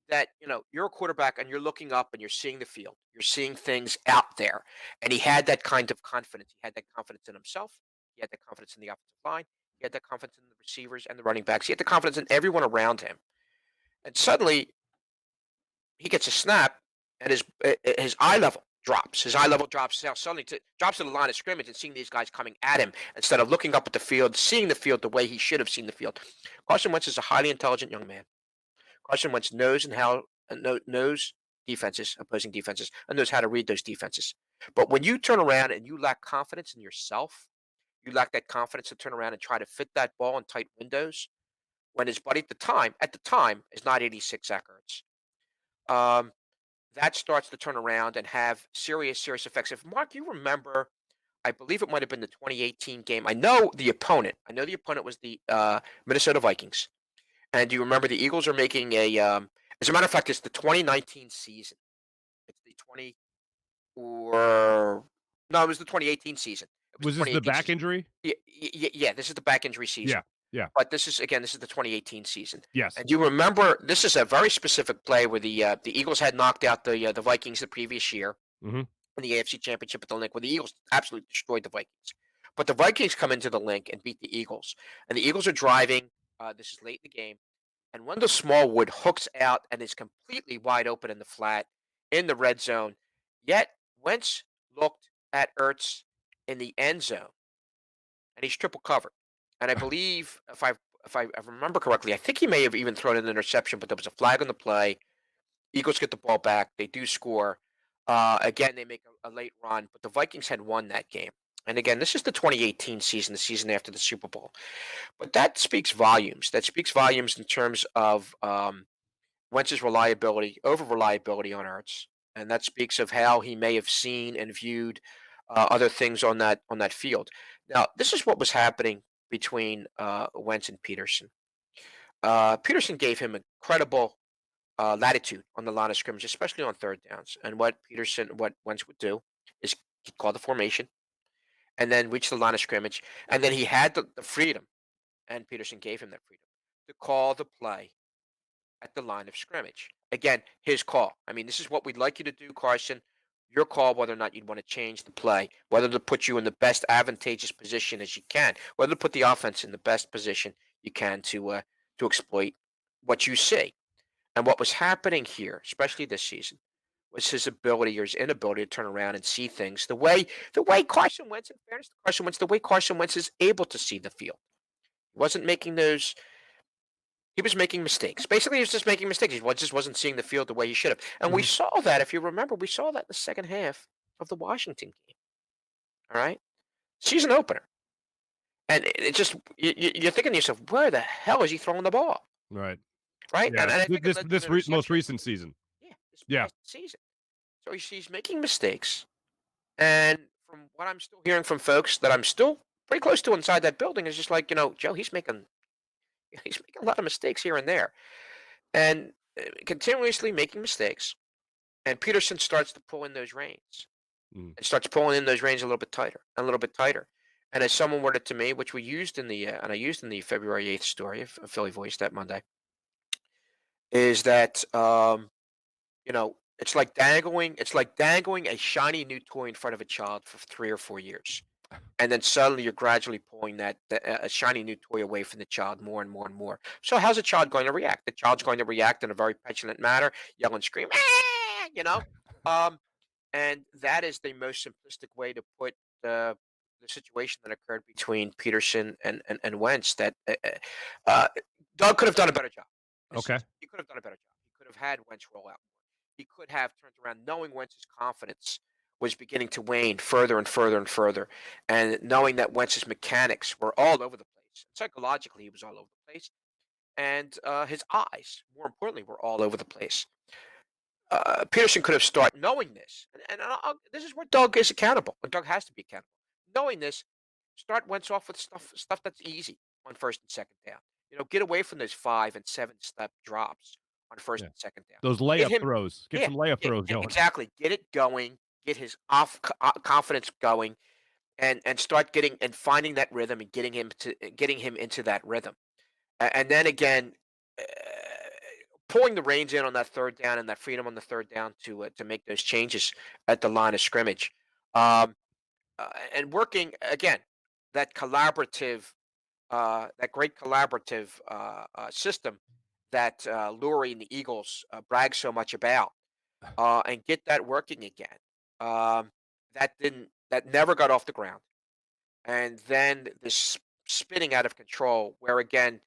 B: that you're a quarterback and you're looking up and you're seeing the field, you're seeing things out there, and he had that kind of confidence. He had that confidence in himself. He had that confidence in the offensive line. He had that confidence in the receivers and the running backs. He had the confidence in everyone around him, and suddenly he gets a snap, and his eye level drops. His eye level drops now suddenly drops to the line of scrimmage and seeing these guys coming at him instead of looking up at the field, seeing the field the way he should have seen the field. Carson Wentz is a highly intelligent young man. Carson Wentz knows knows defenses, opposing defenses, and knows how to read those defenses. But when you turn around and you lack confidence in yourself, you lack that confidence to turn around and try to fit that ball in tight windows. When his buddy at the time is not 86 accurates. Um, that starts to turn around and have serious effects. If Mark, you remember, I believe it might have been the 2018 game. I know the opponent. I know the opponent was the Minnesota Vikings. And do you remember the Eagles are making a? As a matter of fact, it's the 2019 season. It's the 20 or no, it was the 2018 season. It was
A: Was
B: the
A: this the
B: 2018
A: back
B: season.
A: injury?
B: Yeah. This is the back injury season.
A: Yeah. Yeah.
B: But this is the 2018 season.
A: Yes.
B: And you remember this is a very specific play where the Eagles had knocked out the Vikings the previous year
A: Mm-hmm.
B: in the AFC Championship at the Link, where the Eagles absolutely destroyed the Vikings. But the Vikings come into the Link and beat the Eagles, and the Eagles are driving. This is late in the game, and Wendell Smallwood hooks out and is completely wide open in the flat in the red zone. Yet Wentz looked at Ertz in the end zone, and he's triple covered. And I believe, if I remember correctly, I think he may have even thrown an interception, but there was a flag on the play. Eagles get the ball back. They do score. Again, they make a late run, but the Vikings had won that game. And again, this is the 2018 season, the season after the Super Bowl. But that speaks volumes. That speaks volumes in terms of Wentz's reliability, over reliability on Ertz, and that speaks of how he may have seen and viewed other things on that field. Now, this is what was happening between Wentz and Peterson. Peterson gave him incredible latitude on the line of scrimmage, especially on third downs. And what Wentz would do is he'd call the formation and then reach the line of scrimmage. And then he had the freedom, and Peterson gave him that freedom to call the play at the line of scrimmage. Again, his call. I mean, this is what we'd like you to do, Carson. Your call whether or not you'd want to change the play, whether to put you in the best advantageous position as you can, whether to put the offense in the best position you can to exploit what you see. And what was happening here, especially this season, was his ability or his inability to turn around and see things the way Carson Wentz, in fairness to Carson Wentz, the way Carson Wentz is able to see the field. He wasn't making those. He was making mistakes. Basically, he was just making mistakes. He just wasn't seeing the field the way he should have. And we saw that, if you remember, we saw that in the second half of the Washington game. All right? Season opener. And it just, you're thinking to yourself, where the hell is he throwing the ball?
A: Right.
B: Right?
A: Yeah.
B: And I think
A: this most recent season.
B: Yeah. This
A: Yeah.
B: past season. So he's making mistakes. And from what I'm still hearing from folks that I'm still pretty close to inside that building is just like, Joe, he's making a lot of mistakes here and there, and continuously making mistakes. And Peterson starts to pull in those reins, and starts pulling in those reins a little bit tighter, and a little bit tighter. And as someone worded to me, which we used in the and I used in the February 8th story of Philly Voice that Monday, is that it's like dangling a shiny new toy in front of a child for 3 or 4 years. and then suddenly you're gradually pulling a shiny new toy away from the child more and more and more. So how's a child going to react? The child's going to react in a very petulant manner, yell and scream, "Ah!" Um, and that is the most simplistic way to put the situation that occurred between Peterson and Wentz. That uh, Doug could have done a better job.
A: Okay.
B: He could have done a better job. He could have had Wentz roll out more. He could have turned around, knowing Wentz's confidence was beginning to wane further and further and further, and knowing that Wentz's mechanics were all over the place. Psychologically, he was all over the place, and his eyes, more importantly, were all over the place. Peterson could have started knowing this, this is where Doug is accountable. Doug has to be accountable. Knowing this, start Wentz off with stuff that's easy on first and second down. Get away from those 5 and 7 step drops on first
A: Yeah.
B: and second down.
A: Those
B: Get
A: layup
B: him,
A: throws. Get
B: yeah,
A: some layup
B: yeah,
A: throws
B: yeah,
A: going.
B: exactly. Get it going. Get his confidence going, and start getting and finding that rhythm and getting him into that rhythm. And then again, uh, pulling the reins in on that third down and that freedom on the third down to make those changes at the line of scrimmage, um, and working again that great collaborative system that Lurie and the Eagles brag so much about, and get that working again. Um, that never got off the ground, and then this spinning out of control, where again,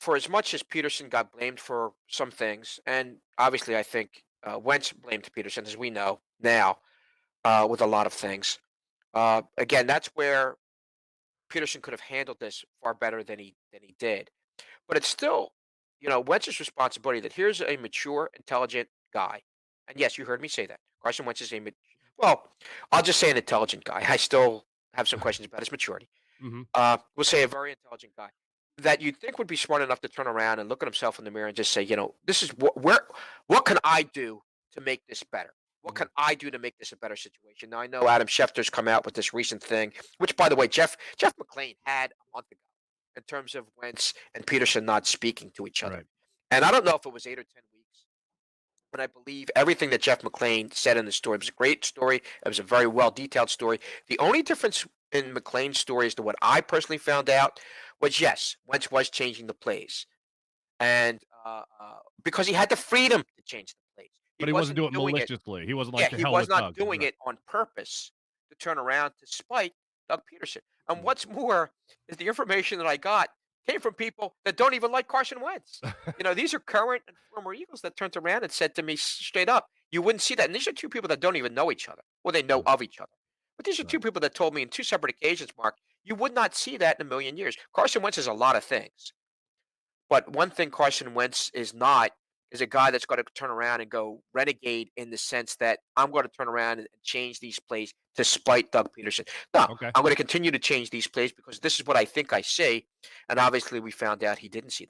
B: for as much as Peterson got blamed for some things, and obviously I think Wentz blamed Peterson, as we know now, with a lot of things. Again, that's where Peterson could have handled this far better than he did. But it's still, Wentz's responsibility that here's a mature, intelligent guy. And yes, you heard me say that. Carson Wentz is well, I'll just say an intelligent guy. I still have some questions about his maturity.
A: Hmm.
B: We'll say a very intelligent guy that you'd think would be smart enough to turn around and look at himself in the mirror and just say, this is what can I do to make this better? What can I do to make this a better situation? Now I know Adam Schefter's come out with this recent thing, which by the way, Jeff McClain had a month ago in terms of Wentz and Peterson not speaking to each other.
A: Right.
B: And I don't know if it was 8 or 10 weeks, but I believe everything that Jeff McClain said in the story, it was a great story. It was a very well detailed story. The only difference in McClain's story as to what I personally found out was yes, Wentz was changing the plays, and because he had the freedom to change the plays,
A: But he wasn't doing it
B: doing it.
A: maliciously. He wasn't
B: Yeah,
A: like the
B: he
A: hell
B: was
A: with
B: not
A: Doug.
B: doing
A: Right.
B: it on purpose to turn around to spite Doug Peterson. And
A: Mm.
B: what's more is the information that I got came from people that don't even like Carson Wentz. These are current and former Eagles that turned around and said to me straight up, you wouldn't see that. And these are two people that don't even know each other. Well, they know
A: Right.
B: of each other. But these are two
A: Right.
B: people that told me in two separate occasions, Mark, you would not see that in a million years. Carson Wentz is a lot of things. But one thing Carson Wentz is not is a guy that's going to turn around and go renegade in the sense that I'm going to turn around and change these plays to spite Doug Peterson. No,
A: Okay.
B: I'm going to continue to change these plays because this is what I think I see. And obviously, we found out he didn't see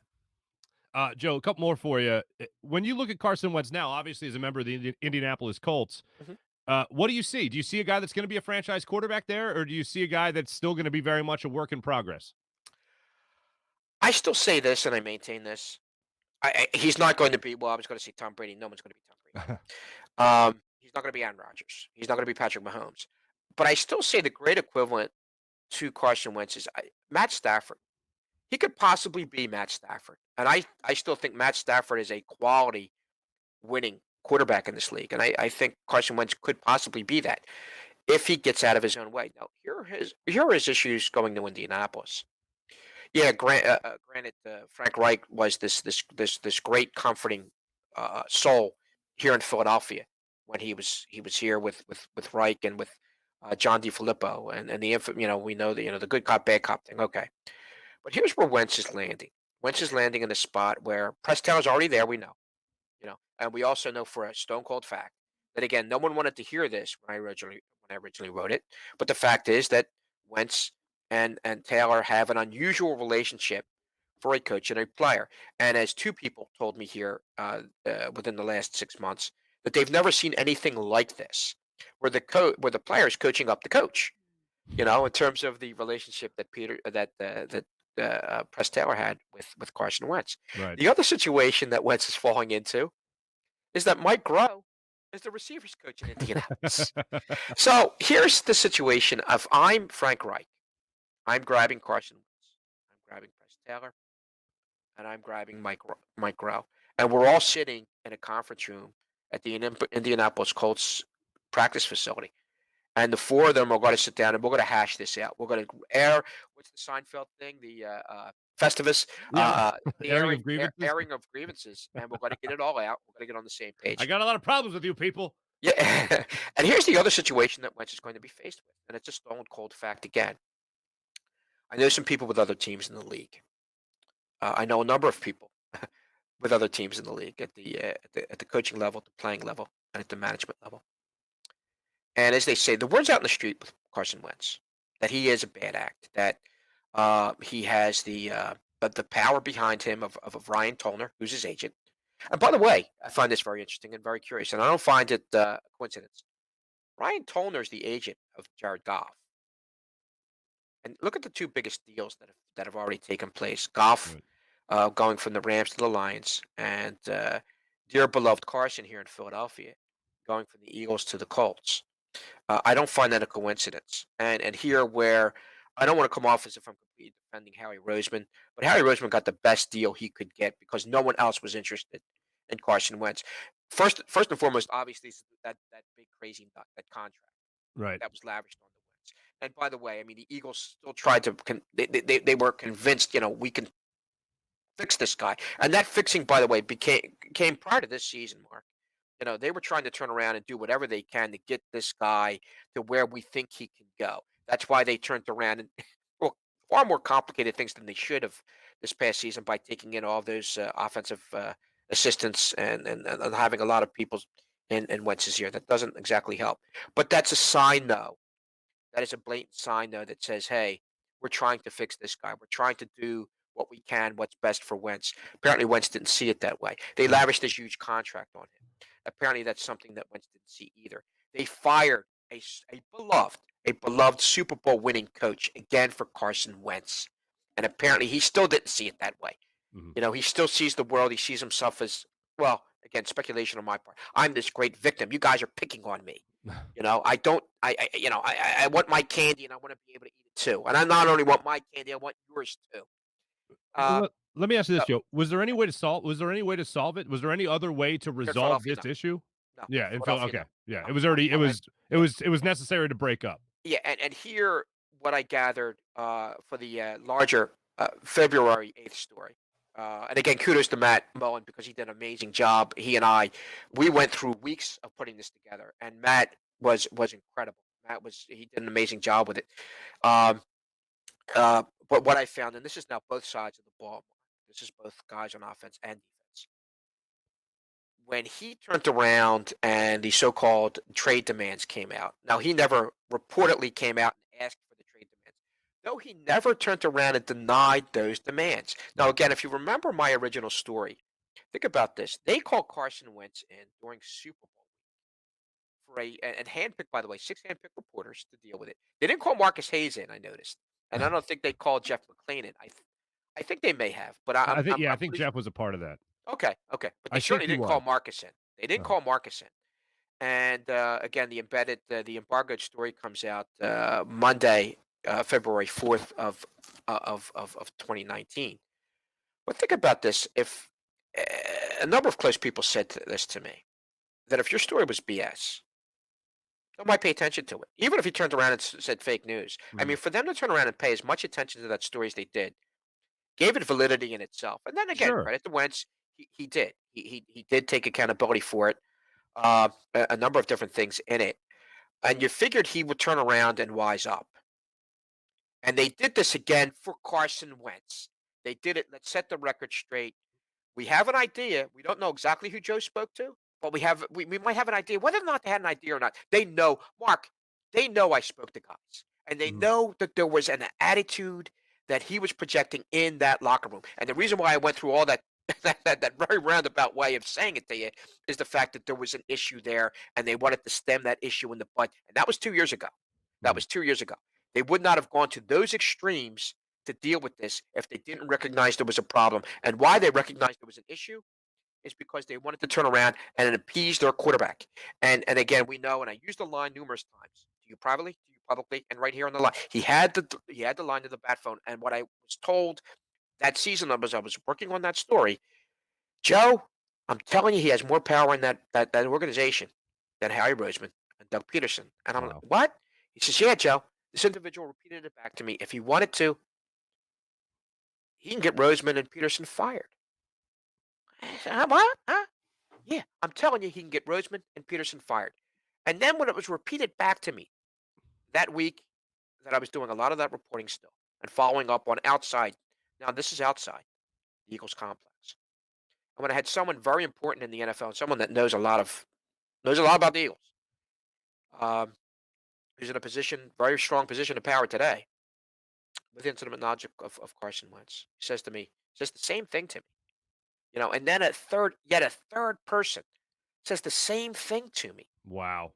B: them.
A: Joe, a couple more for you. When you look at Carson Wentz now, obviously as a member of the Indianapolis Colts,
B: Mhm.
A: what do you see? Do you see a guy that's going to be a franchise quarterback there, or do you see a guy that's still going to be very much a work in progress?
B: I still say this and I maintain this. He's not going to be, well, I was going to say Tom Brady. No one's going to be Tom Brady. He's not going to be Aaron Rodgers. He's not going to be Patrick Mahomes. But I still say the great equivalent to Carson Wentz is Matt Stafford. He could possibly be Matt Stafford. And I still think Matt Stafford is a quality winning quarterback in this league. And I think Carson Wentz could possibly be that if he gets out of his own way. Now, here are his issues going to Indianapolis. Yeah, granted, Frank Reich was this great comforting soul here in Philadelphia when he was here with Reich and with John DiFilippo and we know the good cop bad cop thing. Okay, but here's where Wentz is landing. Wentz is landing in a spot where Press Taylor's already there. We know, and we also know for a stone cold fact that again, no one wanted to hear this when I originally wrote it, but the fact is that Wentz and Taylor have an unusual relationship for a coach and a player. And as two people told me here within the last 6 months, that they've never seen anything like this, where the player is coaching up the coach. In terms of the relationship that Press Taylor had with Carson Wentz.
A: Right.
B: The other situation that Wentz is falling into is that Mike Groh is the receivers coach in Indianapolis. So here's the situation: if I'm Frank Reich, I'm grabbing Carson Wentz, I'm grabbing Press Taylor, and I'm grabbing Mike Grau, and we're all sitting in a conference room at the Indianapolis Colts practice facility. And the four of them are going to sit down and we're going to hash this out. We're going to air what's the Seinfeld thing, the Festivus,
A: Yeah.
B: the
A: Airing of grievances.
B: airing of grievances, and we're going to get it all out. We're going to get on the same
A: I
B: page.
A: got a lot of problems with you people.
B: Yeah, and here's the other situation that Wentz is going to be faced with, and it's a stone cold fact again. I know some people with other teams in the league. I know a number of people with other teams in the league at the coaching level, the playing level, and at the management level. And as they say, the word's out in the street with Carson Wentz that he is a bad act, that he has the power behind him of Ryan Tollner, who's his agent. And by the way, I find this very interesting and very curious, and I don't find it a coincidence. Ryan Tollner is the agent of Jared Goff. And look at the two biggest deals that have already taken place. Goff going from the Rams to the Lions, and dear beloved Carson here in Philadelphia going from the Eagles to the Colts. I don't find that a coincidence. And here where I don't want to come off as if I'm completely defending Harry Roseman, but Harry Roseman got the best deal he could get because no one else was interested in Carson Wentz. First and foremost, obviously, is that big crazy nut, that contract
A: Right.
B: that was lavished on the Wentz. And by the way, I mean the Eagles still tried to. They were convinced, we can fix this guy, and that fixing, by the way, came prior to this season, Mark. They were trying to turn around and do whatever they can to get this guy to where we think he can go. That's why they turned around and well, far more complicated things than they should have this past season by taking in all those offensive assistants and having a lot of people in Wentz's ear. That doesn't exactly help. But that's a sign, though. That is a blatant sign, though, that says, hey, we're trying to fix this guy. We're trying to do what we can, what's best for Wentz. Apparently, Wentz didn't see it that way. They lavished this huge contract on him. Apparently, that's something that Wentz didn't see either. They fired a beloved Super Bowl winning coach again for Carson Wentz, and apparently he still didn't see it that way. He still sees the world. He sees himself as, well, again, speculation on my part. I'm this great victim. You guys are picking on me. I don't. I want my candy and I want to be able to eat it too. And I not only want my candy, I want yours too.
A: Let me ask you this, Joe. Was there any way to solve it? Was there any other way to resolve this issue?
B: No.
A: Yeah,
B: Philadelphia,
A: okay. Yeah,
B: no.
A: it was already it was necessary to break up.
B: Yeah, and here what I gathered for the larger February 8th story. And again, kudos to Matt Mullen because he did an amazing job. He and we went through weeks of putting this together, and Matt was incredible. He did an amazing job with it. But what I found, and this is now both sides of the ball. This is both guys on offense and defense. When he turned around and the so-called trade demands came out, now he never reportedly came out and asked for the trade demands. No, he never turned around and denied those demands. Now, again, if you remember my original story, think about this. They called Carson Wentz in during Super Bowl week and handpicked, by the way, 6 handpicked reporters to deal with it. They didn't call Marcus Hayes in, I noticed. And I don't think they called Jeff McClain in. I think they may have, but
A: I think Jeff was a part of that.
B: Okay. But they certainly didn't call Marcus in. They didn't call Marcus in. And again, the embargoed story comes out Monday, February 4th of 2019. But think about this: if a number of close people said this to me, that if your story was BS, they might pay attention to it, even if he turned around and said fake news. I mean, for them to turn around and pay as much attention to that story as they did, gave it validity in itself. And then again, credit to Wentz, he did. He did take accountability for it. A number of different things in it, and you figured he would turn around and wise up. And they did this again for Carson Wentz. They did it. Let's set the record straight. We have an idea. We don't know exactly who Joe spoke to, but we might have an idea whether or not they had an idea or not. They know, Mark. They know I spoke to guys, and they know that there was an attitude that he was projecting in that locker room. And the reason why I went through all that very roundabout way of saying it to you is the fact that there was an issue there, and they wanted to stem that issue in the bud. And that was 2 years ago. That was 2 years ago. They would not have gone to those extremes to deal with this if they didn't recognize there was a problem. And why they recognized there was an issue is because they wanted to turn around and appease their quarterback. And again, we know, and I used the line numerous times to you privately, to you publicly, and right here on the line. He had the line to the bat phone. And what I was told that season I was working on that story, Joe, I'm telling you, he has more power in that organization than Harry Roseman and Doug Peterson. And I'm like,
A: Wow.
B: what? He says, yeah, Joe. This individual repeated it back to me. If he wanted to, he can get Roseman and Peterson fired. I said, what? Huh? Yeah, I'm telling you, he can get Roseman and Peterson fired. And then when it was repeated back to me that week that I was doing a lot of that reporting still and following up on outside. Now, this is outside the Eagles complex. And when I had someone very important in the NFL, and someone that knows a lot about the Eagles, who's in a very strong position of power today, with intimate knowledge of Carson Wentz, he says the same thing to me. And then yet a third person says the same thing to me.
A: Wow.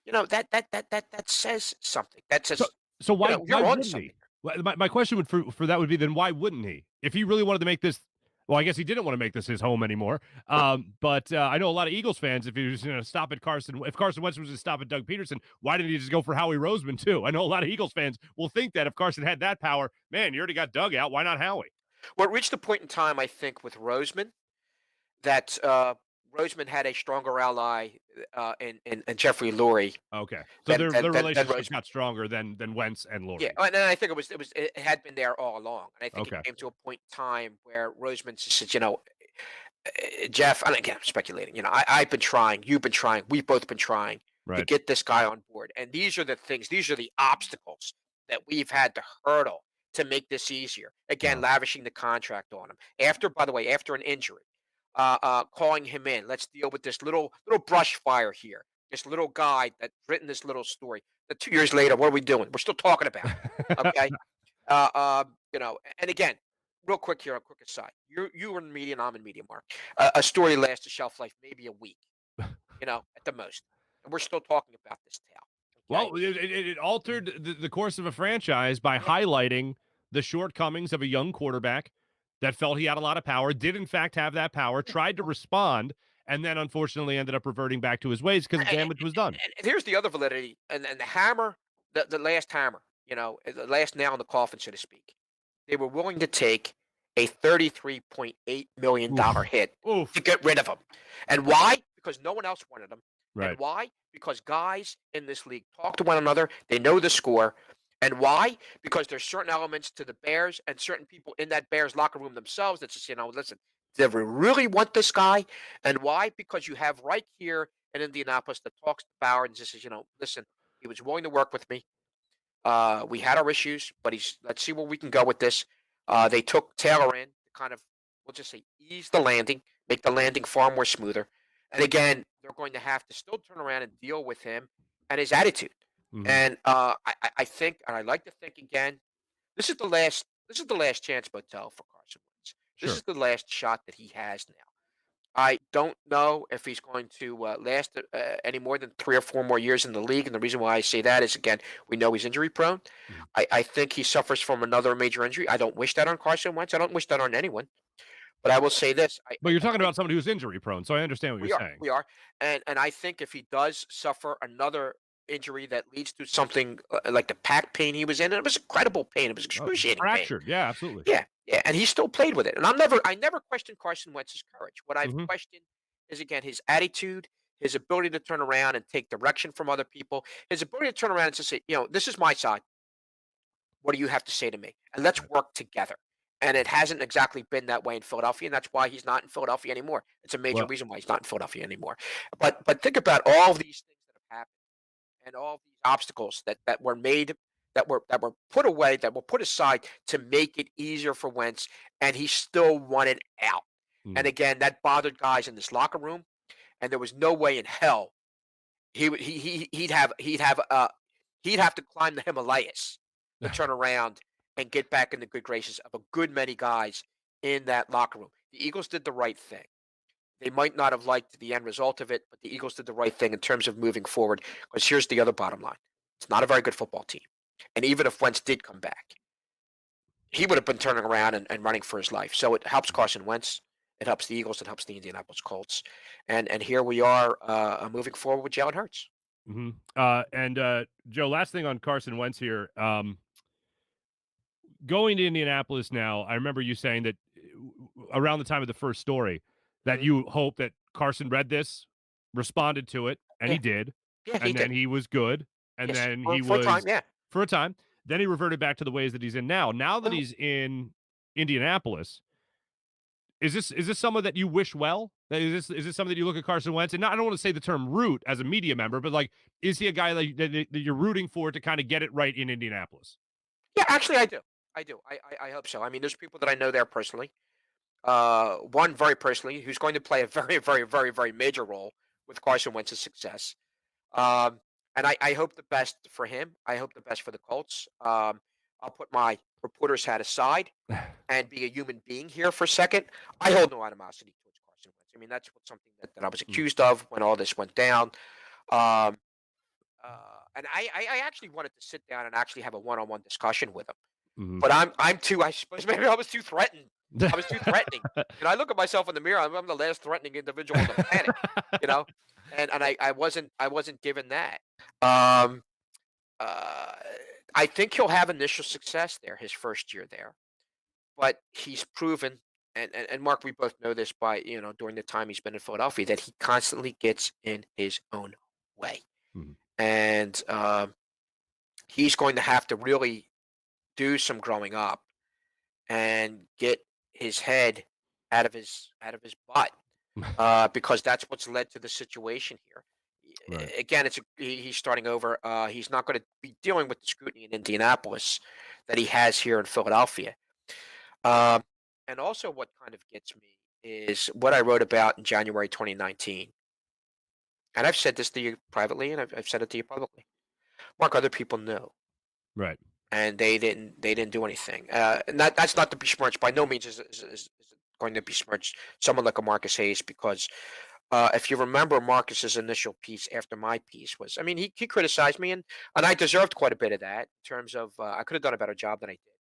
B: That says something. That says
A: So why
B: you're on
A: wouldn't
B: something.
A: he? My question for that would be, then why wouldn't he? If he really wanted to make this, well, I guess he didn't want to make this his home anymore. But I know a lot of Eagles fans, if he was going to stop at if Carson Wentz was going to stop at Doug Peterson, why didn't he just go for Howie Roseman too? I know a lot of Eagles fans will think that if Carson had that power, man, you already got Doug out. Why not Howie?
B: Well, it reached a point in time, I think, with Roseman that Roseman had a stronger ally in Jeffrey Lurie.
A: Okay, so
B: Than
A: their relationship
B: Roseman.
A: got stronger than Wentz and Lurie.
B: Yeah, and I think it had been there all along. And I think
A: Okay.
B: it came to a point in time where Roseman said, Jeff, and again, I'm speculating. I've been trying, you've been trying, we've both been trying to
A: Right.
B: get this guy on board. And these are the obstacles that we've had to hurdle to make this easier. Again,
A: Wow.
B: lavishing the contract on him. By the way, after an injury, calling him in. Let's deal with this little brush fire here. This little guy that's written this little story. That 2 years later, what are we doing? We're still talking about it. Okay. And again, real quick here, a quick aside. You were in media and I'm in media, Mark. A story lasts a shelf life maybe a week, at the most. And we're still talking about this tale. Okay?
A: Well, it altered the course of a franchise by highlighting the shortcomings of a young quarterback that felt he had a lot of power, did in fact have that power, tried to respond, and then unfortunately ended up reverting back to his ways because the damage was done.
B: And here's the other validity, and the hammer, the last hammer, the last nail in the coffin, so to speak. They were willing to take a $33.8 million hit
A: Oof.
B: to get rid of him. And why? Because no one else wanted him.
A: Right.
B: And why? Because guys in this league talk to one another. They know the score. And why? Because there's certain elements to the Bears and certain people in that Bears locker room themselves that just, listen, do we really want this guy? And why? Because you have right here in Indianapolis that talks to Bauer and just says, listen, he was willing to work with me. We had our issues, but let's see where we can go with this. They took Taylor in to kind of, we'll just say, ease the landing, make the landing far more smoother. And again, they're going to have to still turn around and deal with him and his attitude.
A: Mhm.
B: And I think, and I like to think again, this is the last chance, Botel, for Carson Wentz. This
A: Sure.
B: is the last shot that he has now. I don't know if he's going to last any more than 3 or 4 more years in the league. And the reason why I say that is, again, we know he's injury prone.
A: Mhm.
B: I think he suffers from another major injury. I don't wish that on Carson Wentz. I don't wish that on anyone. But I will say this.
A: But you're talking about somebody who's injury prone, so I understand what you're saying.
B: We are. And I think if he does suffer another injury that leads to something like the pack pain he was in, and it was incredible pain. It was excruciating pain.
A: Fractured. Yeah, absolutely.
B: Yeah, and he still played with it. And I never questioned Carson Wentz's courage. What I've questioned is, again, his attitude, his ability to turn around and take direction from other people, his ability to turn around and to say, this is my side. What do you have to say to me? And let's work together. And it hasn't exactly been that way in Philadelphia, and that's why he's not in Philadelphia anymore. It's a major reason why he's not in Philadelphia anymore. But think about all these things that have happened and all these obstacles that were made, that were put away, that were put aside to make it easier for Wentz, and he still wanted out. And again, that bothered guys in this locker room, and there was no way in hell he'd have to climb the Himalayas to turn around and get back in the good graces of a good many guys in that locker room. The Eagles did the right thing. They might not have liked the end result of it, but the Eagles did the right thing in terms of moving forward. Because here's the other bottom line. It's not a very good football team. And even if Wentz did come back, he would have been turning around and running for his life. So it helps Carson Wentz. It helps the Eagles. It helps the Indianapolis Colts. And here we are moving forward with Jalen Hurts.
A: Joe, last thing on Carson Wentz here. Going to Indianapolis now, I remember you saying that around the time of the first story that
B: Mhm.
A: you hope that Carson read this, responded to it, and he
B: Yeah,
A: did,
B: yeah, he
A: and then
B: did.
A: he was good, and
B: Yes,
A: then
B: for
A: he
B: a time,
A: was
B: yeah.
A: for a time. Then he reverted back to the ways that he's in now. Now that
B: Mhm.
A: he's in Indianapolis, is this someone that you wish well? Is this something that you look at Carson Wentz and not, I don't want to say the term root as a media member, but like, is he a guy that you're rooting for to kind of get it right in Indianapolis?
B: Yeah, actually, I do. I do. I hope so. I mean, there's people that I know there personally. One very personally, who's going to play a very, very, very, very major role with Carson Wentz's success. Um, and I hope the best for him. I hope the best for the Colts. I'll put my reporter's hat aside and be a human being here for a second. I hold no animosity towards Carson Wentz. I mean, that's something that I was
A: Mm,
B: accused of when all this went down. Um, and I actually wanted to sit down and actually have a one-on-one discussion with him.
A: mhm.
B: But I'm too. I suppose maybe I was too threatened. I was too threatening. And I look at myself in the mirror. I'm the last threatening individual on the planet. You know, and I wasn't given that. Um, uh, I think he'll have initial success there, his first year there, but he's proven, and Mark, we both know this by during the time he's been in Philadelphia, that he constantly gets in his own way,
A: Mhm.
B: and he's going to have to really do some growing up and get his head out of his butt, because that's what's led to the situation here.
A: Right.
B: Again, he's starting over. He's not going to be dealing with the scrutiny in Indianapolis that he has here in Philadelphia. Um, and also, what kind of gets me is what I wrote about in January 2019. And I've said this to you privately, and I've said it to you publicly. Mark, other people knew,
A: Right.
B: and they didn't do anything. And that's not to besmirch. By no means is it going to besmirch someone like a Marcus Hayes, because if you remember Marcus's initial piece after my piece was, I mean, he criticized me, and I deserved quite a bit of that in terms of I could have done a better job than I did.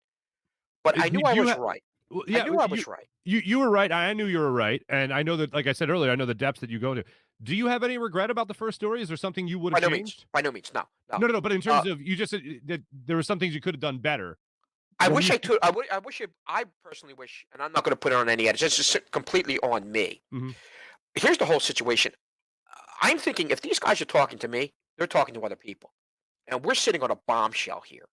B: But I knew
A: Did
B: I
A: you
B: was
A: have?
B: right.
A: Well,
B: I
A: yeah,
B: knew I was right.
A: you were right. I knew you were right, and I know that, like I said earlier, I know the depths that you go into. Do you have any regret about the first story? Is there something you would
B: By
A: have
B: no means.
A: changed?
B: By no means. No. No.
A: No, no, no. But in
B: Uh,
A: terms of, you just said that there were some things you could have done better.
B: I
A: Were
B: wish
A: you?
B: I could. I wish I personally wish, and I'm not going to put it on any edit. It's just completely on me.
A: Mhm.
B: Here's the whole situation. I'm thinking if these guys are talking to me, they're talking to other people, and we're sitting on a bombshell here,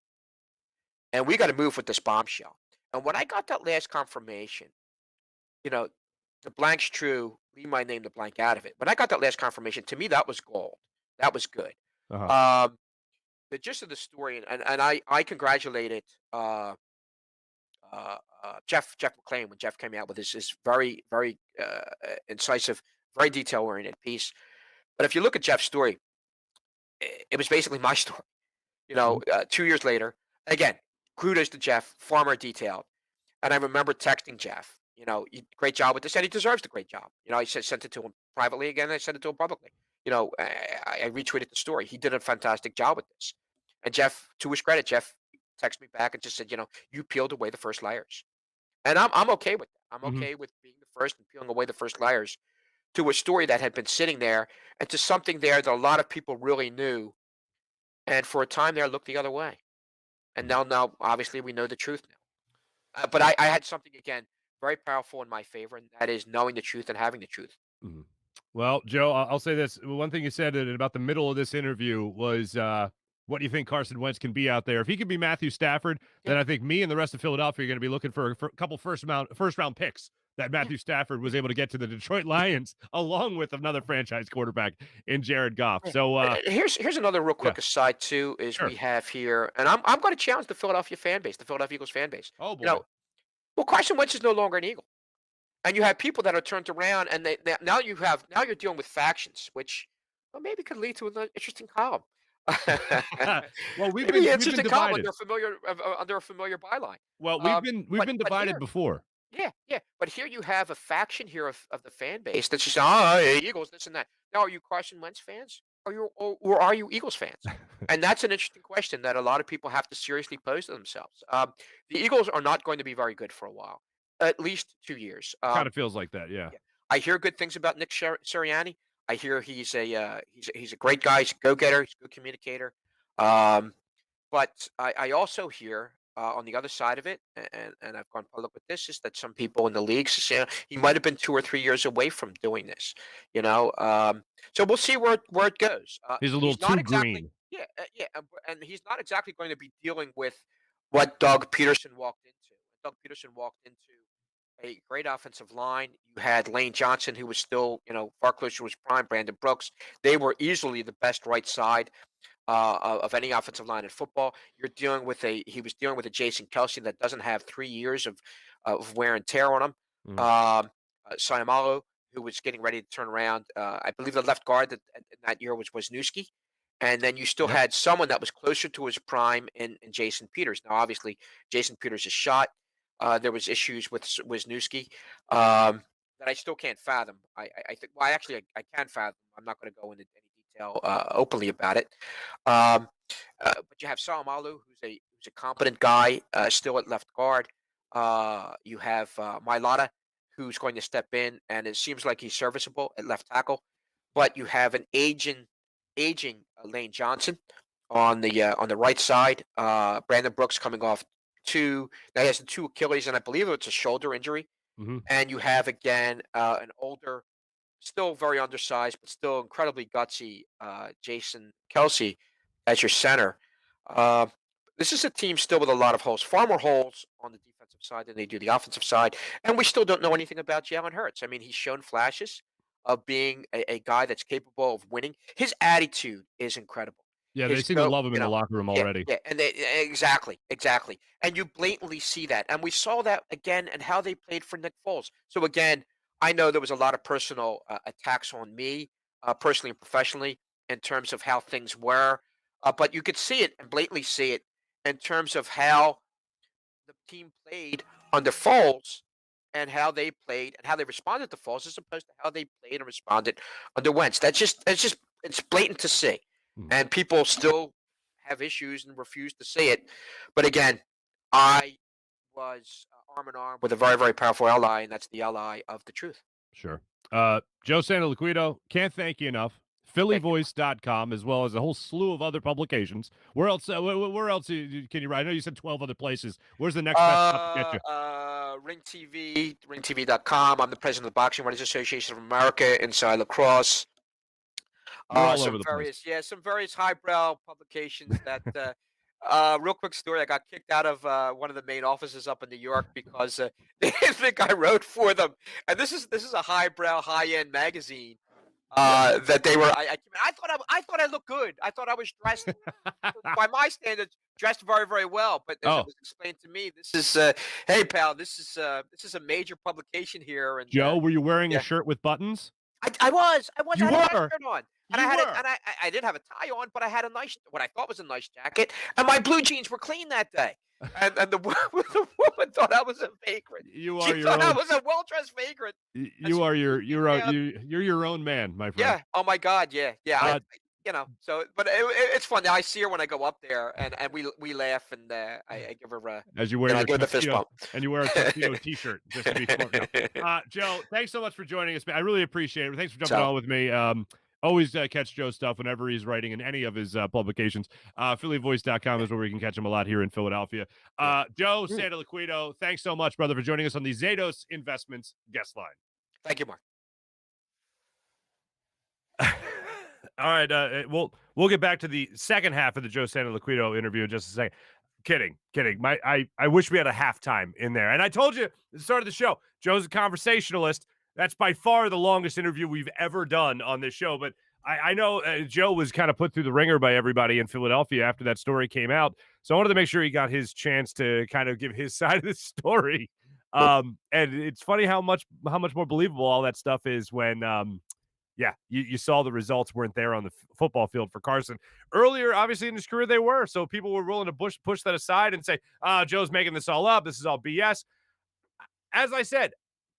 B: and we got to move with this bombshell. And when I got that last confirmation, you know, the blank's true. Leave my name the blank out of it. When I got that last confirmation, to me that was gold. That was good.
A: Uh-huh.
B: Um, the gist of the story, and I congratulated Jeff McClain when Jeff came out with his very very incisive, very detail oriented piece. But if you look at Jeff's story, it was basically my story.
A: Mhm.
B: 2 years later, again, kudos to Jeff, far more detailed. And I remember texting Jeff, great job with this, and he deserves the great job. I sent it to him privately again. I sent it to him publicly. I retweeted the story. He did a fantastic job with this. And Jeff, to his credit, Jeff texted me back and just said, you peeled away the first layers. And I'm okay with that. I'm
A: Mhm.
B: okay with being the first and peeling away the first layers to a story that had been sitting there and to something there that a lot of people really knew. And for a time there, looked the other way. And
A: Mhm.
B: now, obviously, we know the truth now. But I had something again very powerful in my favor, and that is knowing the truth and having the truth.
A: Mhm. Well, Joe, I'll say this. One thing you said at about the middle of this interview was, what do you think Carson Wentz can be out there? If he could be Matthew Stafford,
B: Yeah,
A: then I think me and the rest of Philadelphia are going to be looking for a couple first round picks that
B: yeah.
A: Matthew Stafford was able to get to the Detroit Lions, along with another franchise quarterback in Jared Goff.
B: Yeah.
A: So,
B: Here's another real
A: yeah,
B: quick aside too is we
A: sure.
B: have here, and I'm going to challenge the Philadelphia fan base, the Philadelphia Eagles fan base.
A: Oh
B: You
A: boy.
B: know, well, Carson Wentz is no longer an Eagle, and you have people that are turned around, and now you're dealing with factions, which well, maybe could lead to an interesting column.
A: Well,
B: Maybe an
A: we've been
B: interesting column
A: divided.
B: under a familiar byline.
A: Well,
B: Um,
A: we've
B: but
A: been
B: but
A: divided
B: here,
A: before.
B: yeah, yeah. But here you have a faction here of the fan base that's just, oh, hey, Eagles, this and that. Now, are you Carson Wentz fans? Or are you Eagles fans? And that's an interesting question that a lot of people have to seriously pose to themselves. The Eagles are not going to be very good for a while. at least 2 years.
A: Kind of feels like that, yeah.
B: Yeah. I hear good things about Nick Sirianni. I hear he's a great guy. He's a go-getter. He's a good communicator. Um, but I also hear on the other side of it, and I've gone public with this, is that some people in the league say he might have been 2 or 3 years away from doing this. You know, so we'll see where it goes.
A: He's a little
B: He's not
A: too
B: exactly,
A: green.
B: yeah, and he's not exactly going to be dealing with what Doug Peterson walked into. Doug Peterson walked into a great offensive line. You had Lane Johnson, who was still, far closer to his prime. Brandon Brooks. They were easily the best right side of any offensive line in football. He was dealing with a Jason Kelsey that doesn't have 3 years of wear and tear on him.
A: Mm.
B: Sayamalo, who was getting ready to turn around. I believe the left guard that year was Wisniewski. And then you still had someone that was closer to his prime in Jason Peters. Now, obviously, Jason Peters is shot. There was issues with Wisniewski that I still can't fathom. I think. Well, actually, I can fathom. I'm not going to go into any detail openly about it. But you have Salamalu, who's a competent guy, still at left guard. You have Mailata, who's going to step in, and it seems like he's serviceable at left tackle. But you have an aging Lane Johnson on the right side. Brandon Brooks coming off now he has the 2 Achilles, and I believe it's a shoulder injury.
A: Mm-hmm.
B: And you have again an older, still very undersized, but still incredibly gutsy Jason Kelsey as your center. This is a team still with a lot of holes, far more holes on the defensive side than they do the offensive side. And we still don't know anything about Jalen Hurts. I mean, he's shown flashes of being a guy that's capable of winning. His attitude is incredible.
A: Yeah, they seem to love him in the locker room already.
B: Yeah, and exactly. And you blatantly see that. And we saw that again and how they played for Nick Foles. So again, I know there was a lot of personal attacks on me, personally and professionally, in terms of how things were. But you could see it and blatantly see it in terms of how the team played under Foles and how they played and how they responded to Foles as opposed to how they played and responded under Wentz. It's blatant to see. And people still have issues and refuse to see it. But again, I was arm in arm with a very, very powerful ally, and that's the ally of the truth.
A: Sure. Joe Santoliquido, can't thank you enough. PhillyVoice.com, as well as a whole slew of other publications. Where else can you write? I know you said 12 other places. Where's the next best stuff to get you?
B: Ring TV, ringtv.com. I'm the president of the Boxing Writers Association of America, Inside Lacrosse.
A: All over the place.
B: Yeah, some various highbrow publications that real quick story, I got kicked out of one of the main offices up in New York because they didn't think I wrote for them. And this is a highbrow, high-end magazine that they were I thought I looked good. I thought I was dressed by my standards, dressed very, very well. But as it was explained to me, this is hey pal, this is a major publication here. And
A: Joe, were you wearing a shirt with buttons?
B: I was.
A: You
B: I had a nice
A: were.
B: shirt on. And I didn't have a tie on, but I had what I thought was a nice jacket, and my blue jeans were clean that day. And the woman thought I was a vagrant. She thought I was a well-dressed vagrant.
A: You're your own man, my friend.
B: Yeah. Oh my God. Yeah. So, but it's fun. I see her when I go up there, and we laugh, and I give her
A: as you wear
B: I give her the fist bump,
A: and you wear a tuxedo T-shirt just to be smart. Joe, thanks so much for joining us, man. I really appreciate it. Thanks for jumping on with me. Always catch Joe's stuff whenever he's writing in any of his publications. PhillyVoice.com is where we can catch him a lot here in Philadelphia. Joe Santoliquido, thanks so much, brother, for joining us on the Zados Investments guest line.
B: Thank you, Mark.
A: All right, we'll get back to the second half of the Joe Santoliquido interview in just a second. Kidding. I wish we had a halftime in there. And I told you at the start of the show, Joe's a conversationalist. That's by far the longest interview we've ever done on this show. But I know Joe was kind of put through the ringer by everybody in Philadelphia after that story came out. So I wanted to make sure he got his chance to kind of give his side of the story. And it's funny how much more believable all that stuff is when, you saw the results weren't there on the football field for Carson. Earlier, obviously, in his career, they were. So people were willing to push that aside and say, Joe's making this all up. This is all BS. As I said,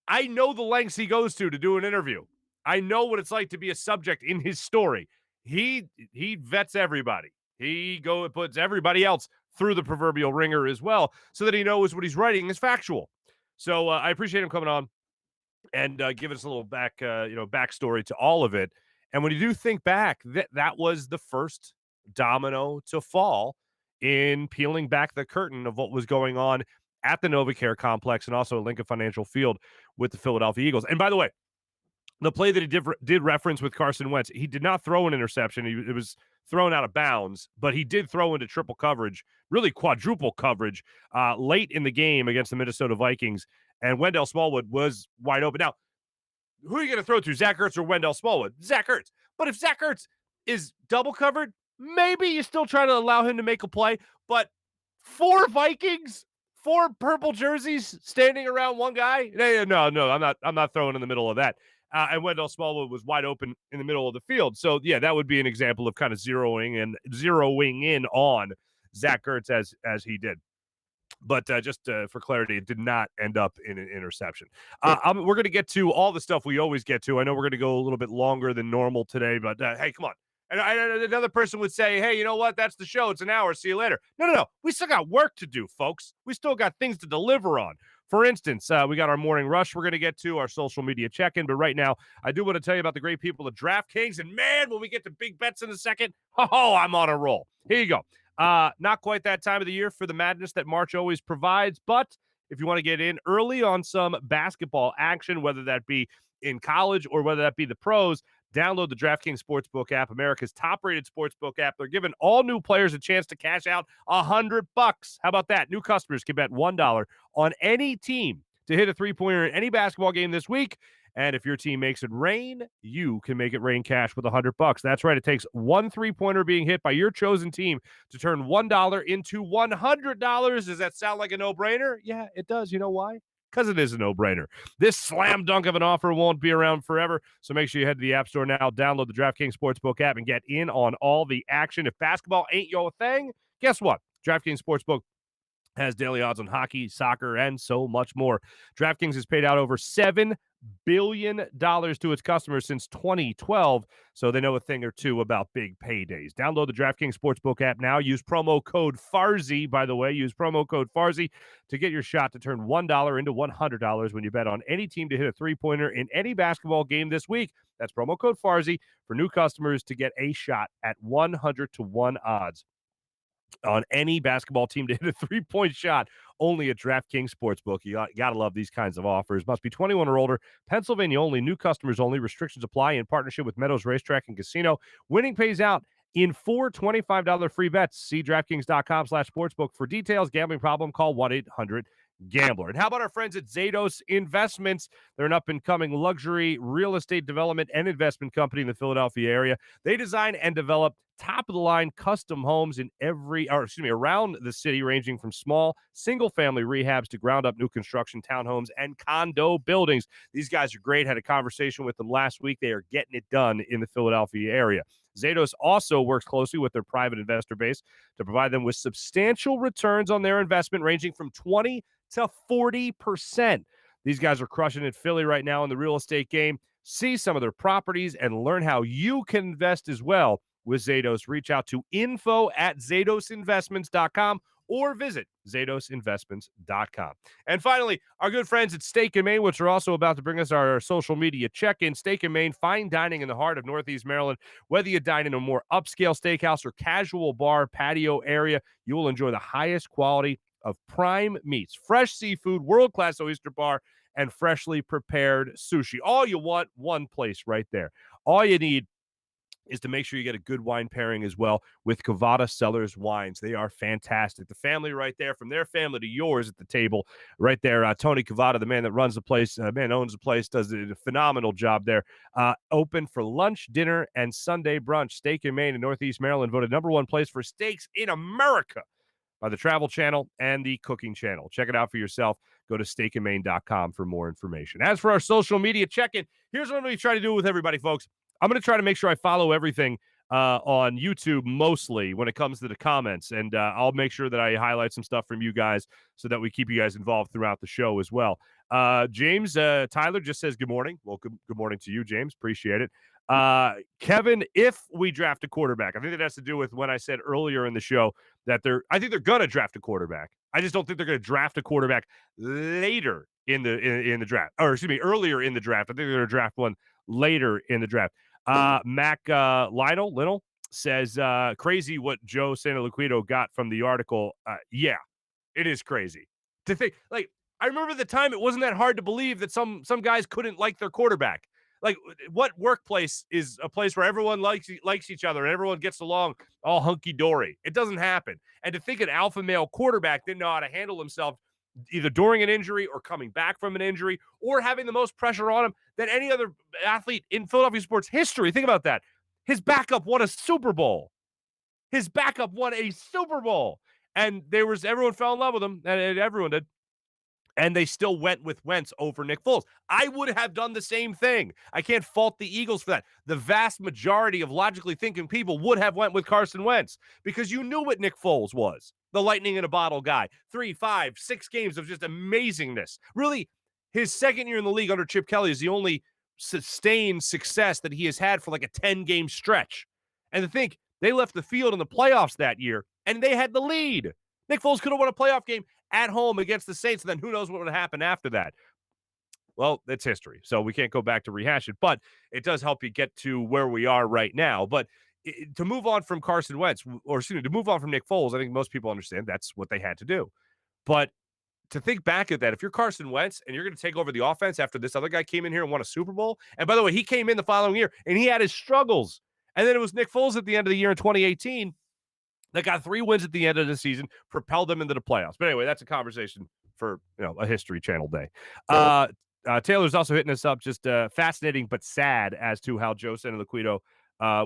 A: I know the lengths he goes to do an interview. I know what it's like to be a subject in his story. He vets everybody. He puts everybody else through the proverbial ringer as well, so that he knows what he's writing is factual. So I appreciate him coming on and give us a little backstory to all of it. And when you do think back, that was the first domino to fall in peeling back the curtain of what was going on at the NovaCare complex and also at Lincoln Financial Field with the Philadelphia Eagles. And by the way, the play that he did reference with Carson Wentz, he did not throw an interception. It was thrown out of bounds, but he did throw into triple coverage, really quadruple coverage, late in the game against the Minnesota Vikings. And Wendell Smallwood was wide open. Now, who are you going to throw to, Zach Ertz or Wendell Smallwood? Zach Ertz. But if Zach Ertz is double covered, maybe you still try to allow him to make a play. But 4 Vikings, 4 purple jerseys standing around one guy? No, I'm not throwing in the middle of that. And Wendell Smallwood was wide open in the middle of the field. So, yeah, that would be an example of kind of zeroing in on Zach Ertz as he did. But just for clarity, it did not end up in an interception. We're going to get to all the stuff we always get to. I know we're going to go a little bit longer than normal today, but hey, come on. And another person would say, hey, you know what? That's the show. It's an hour. See you later. No. We still got work to do, folks. We still got things to deliver on. For instance, we got our morning rush we're going to get to, our social media check-in. But right now, I do want to tell you about the great people at DraftKings. And, man, when we get to big bets in a second, I'm on a roll. Here you go. Not quite that time of the year for the madness that March always provides. But if you want to get in early on some basketball action, whether that be in college or whether that be the pros, download the DraftKings Sportsbook app, America's top-rated sportsbook app. They're giving all new players a chance to cash out $100. How about that? New customers can bet $1 on any team to hit a three-pointer in any basketball game this week. And if your team makes it rain, you can make it rain cash with $100. That's right. It takes one three-pointer being hit by your chosen team to turn $1 into $100. Does that sound like a no-brainer? Yeah, it does. You know why? Because it is a no-brainer. This slam dunk of an offer won't be around forever, so make sure you head to the App Store now, download the DraftKings Sportsbook app, and get in on all the action. If basketball ain't your thing, guess what? DraftKings Sportsbook has daily odds on hockey, soccer, and so much more. DraftKings has paid out over $7 billion to its customers since 2012, so they know a thing or two about big paydays. Download the DraftKings Sportsbook app now. Use promo code Farzy, by the way. Use promo code Farzy to get your shot to turn $1 into $100 when you bet on any team to hit a three-pointer in any basketball game this week. That's promo code Farzy for new customers to get a shot at 100-1 odds on any basketball team to hit a three-point shot, only at DraftKings Sportsbook. You got to love these kinds of offers. Must be 21 or older. Pennsylvania only. New customers only. Restrictions apply in partnership with Meadows Racetrack and Casino. Winning pays out in 4 $25 free bets. See DraftKings.com/sportsbook for details. Gambling problem? Call 1-800-GAMBLER. And how about our friends at Zados Investments? They're an up-and-coming luxury real estate development and investment company in the Philadelphia area. They design and develop top-of-the-line custom homes around the city, ranging from small single-family rehabs to ground-up new construction townhomes and condo buildings. These guys are great. Had a conversation with them last week. They are getting it done in the Philadelphia area. Zados also works closely with their private investor base to provide them with substantial returns on their investment, ranging from 20 to 40%. These guys are crushing it Philly right now in the real estate game. See some of their properties and learn how you can invest as well with Zados. Reach out to info@zadosinvestments.com or visit zadosinvestments.com. And finally, our good friends at Steak and Maine, which are also about to bring us our social media check-in. Steak and Maine, fine dining in the heart of Northeast Maryland. Whether you dine in a more upscale steakhouse or casual bar patio area, you will enjoy the highest quality of prime meats, fresh seafood, world-class oyster bar, and freshly prepared sushi. All you want, one place right there. All you need is to make sure you get a good wine pairing as well with Cavada Cellars wines. They are fantastic. The family right there, from their family to yours at the table right there. Tony Cavada, the man that runs the place, owns the place, does a phenomenal job there. Open for lunch, dinner, and Sunday brunch. Steak and Maine in Northeast Maryland voted #1 place for steaks in America by the Travel Channel and the Cooking Channel. Check it out for yourself. Go to steakandmaine.com for more information. As for our social media check-in, here's what I'm going to try to do with everybody, folks. I'm going to try to make sure I follow everything on YouTube mostly when it comes to the comments, and I'll make sure that I highlight some stuff from you guys so that we keep you guys involved throughout the show as well. James Tyler just says good morning. Well, good morning to you, James. Appreciate it. Kevin, if we draft a quarterback, I think that has to do with when I said earlier in the show that I think they're going to draft a quarterback. I just don't think they're going to draft a quarterback later in the draft, or excuse me, earlier in the draft. I think they're going to draft one later in the draft. Lionel says, crazy what Joe Santoliquido got from the article. Yeah, it is crazy to think. Like, I remember the time it wasn't that hard to believe that some guys couldn't like their quarterback. Like, what workplace is a place where everyone likes each other and everyone gets along all hunky dory? It doesn't happen. And to think an alpha male quarterback didn't know how to handle himself either during an injury or coming back from an injury or having the most pressure on him than any other athlete in Philadelphia sports history. Think about that. His backup won a Super Bowl. His backup won a Super Bowl. And everyone fell in love with him, and everyone did. And they still went with Wentz over Nick Foles. I would have done the same thing. I can't fault the Eagles for that. The vast majority of logically thinking people would have went with Carson Wentz because you knew what Nick Foles was. The lightning in a bottle guy. 3, 5, 6 games of just amazingness. Really, his second year in the league under Chip Kelly is the only sustained success that he has had for like a 10-game stretch. And to think, they left the field in the playoffs that year, and they had the lead. Nick Foles could have won a playoff game at home against the Saints, and then who knows what would happen after that. Well, it's history, so we can't go back to rehash it, but it does help you get to where we are right now. But to move on from Carson Wentz, or excuse me, to move on from Nick Foles, I think most people understand that's what they had to do. But to think back at that, if you're Carson Wentz and you're going to take over the offense after this other guy came in here and won a Super Bowl, and by the way, he came in the following year, and he had his struggles, and then it was Nick Foles at the end of the year in 2018 that got 3 wins at the end of the season, propelled them into the playoffs. But anyway, that's a conversation for a History Channel day. Taylor's also hitting us up, just fascinating but sad as to how Joe Santoliquito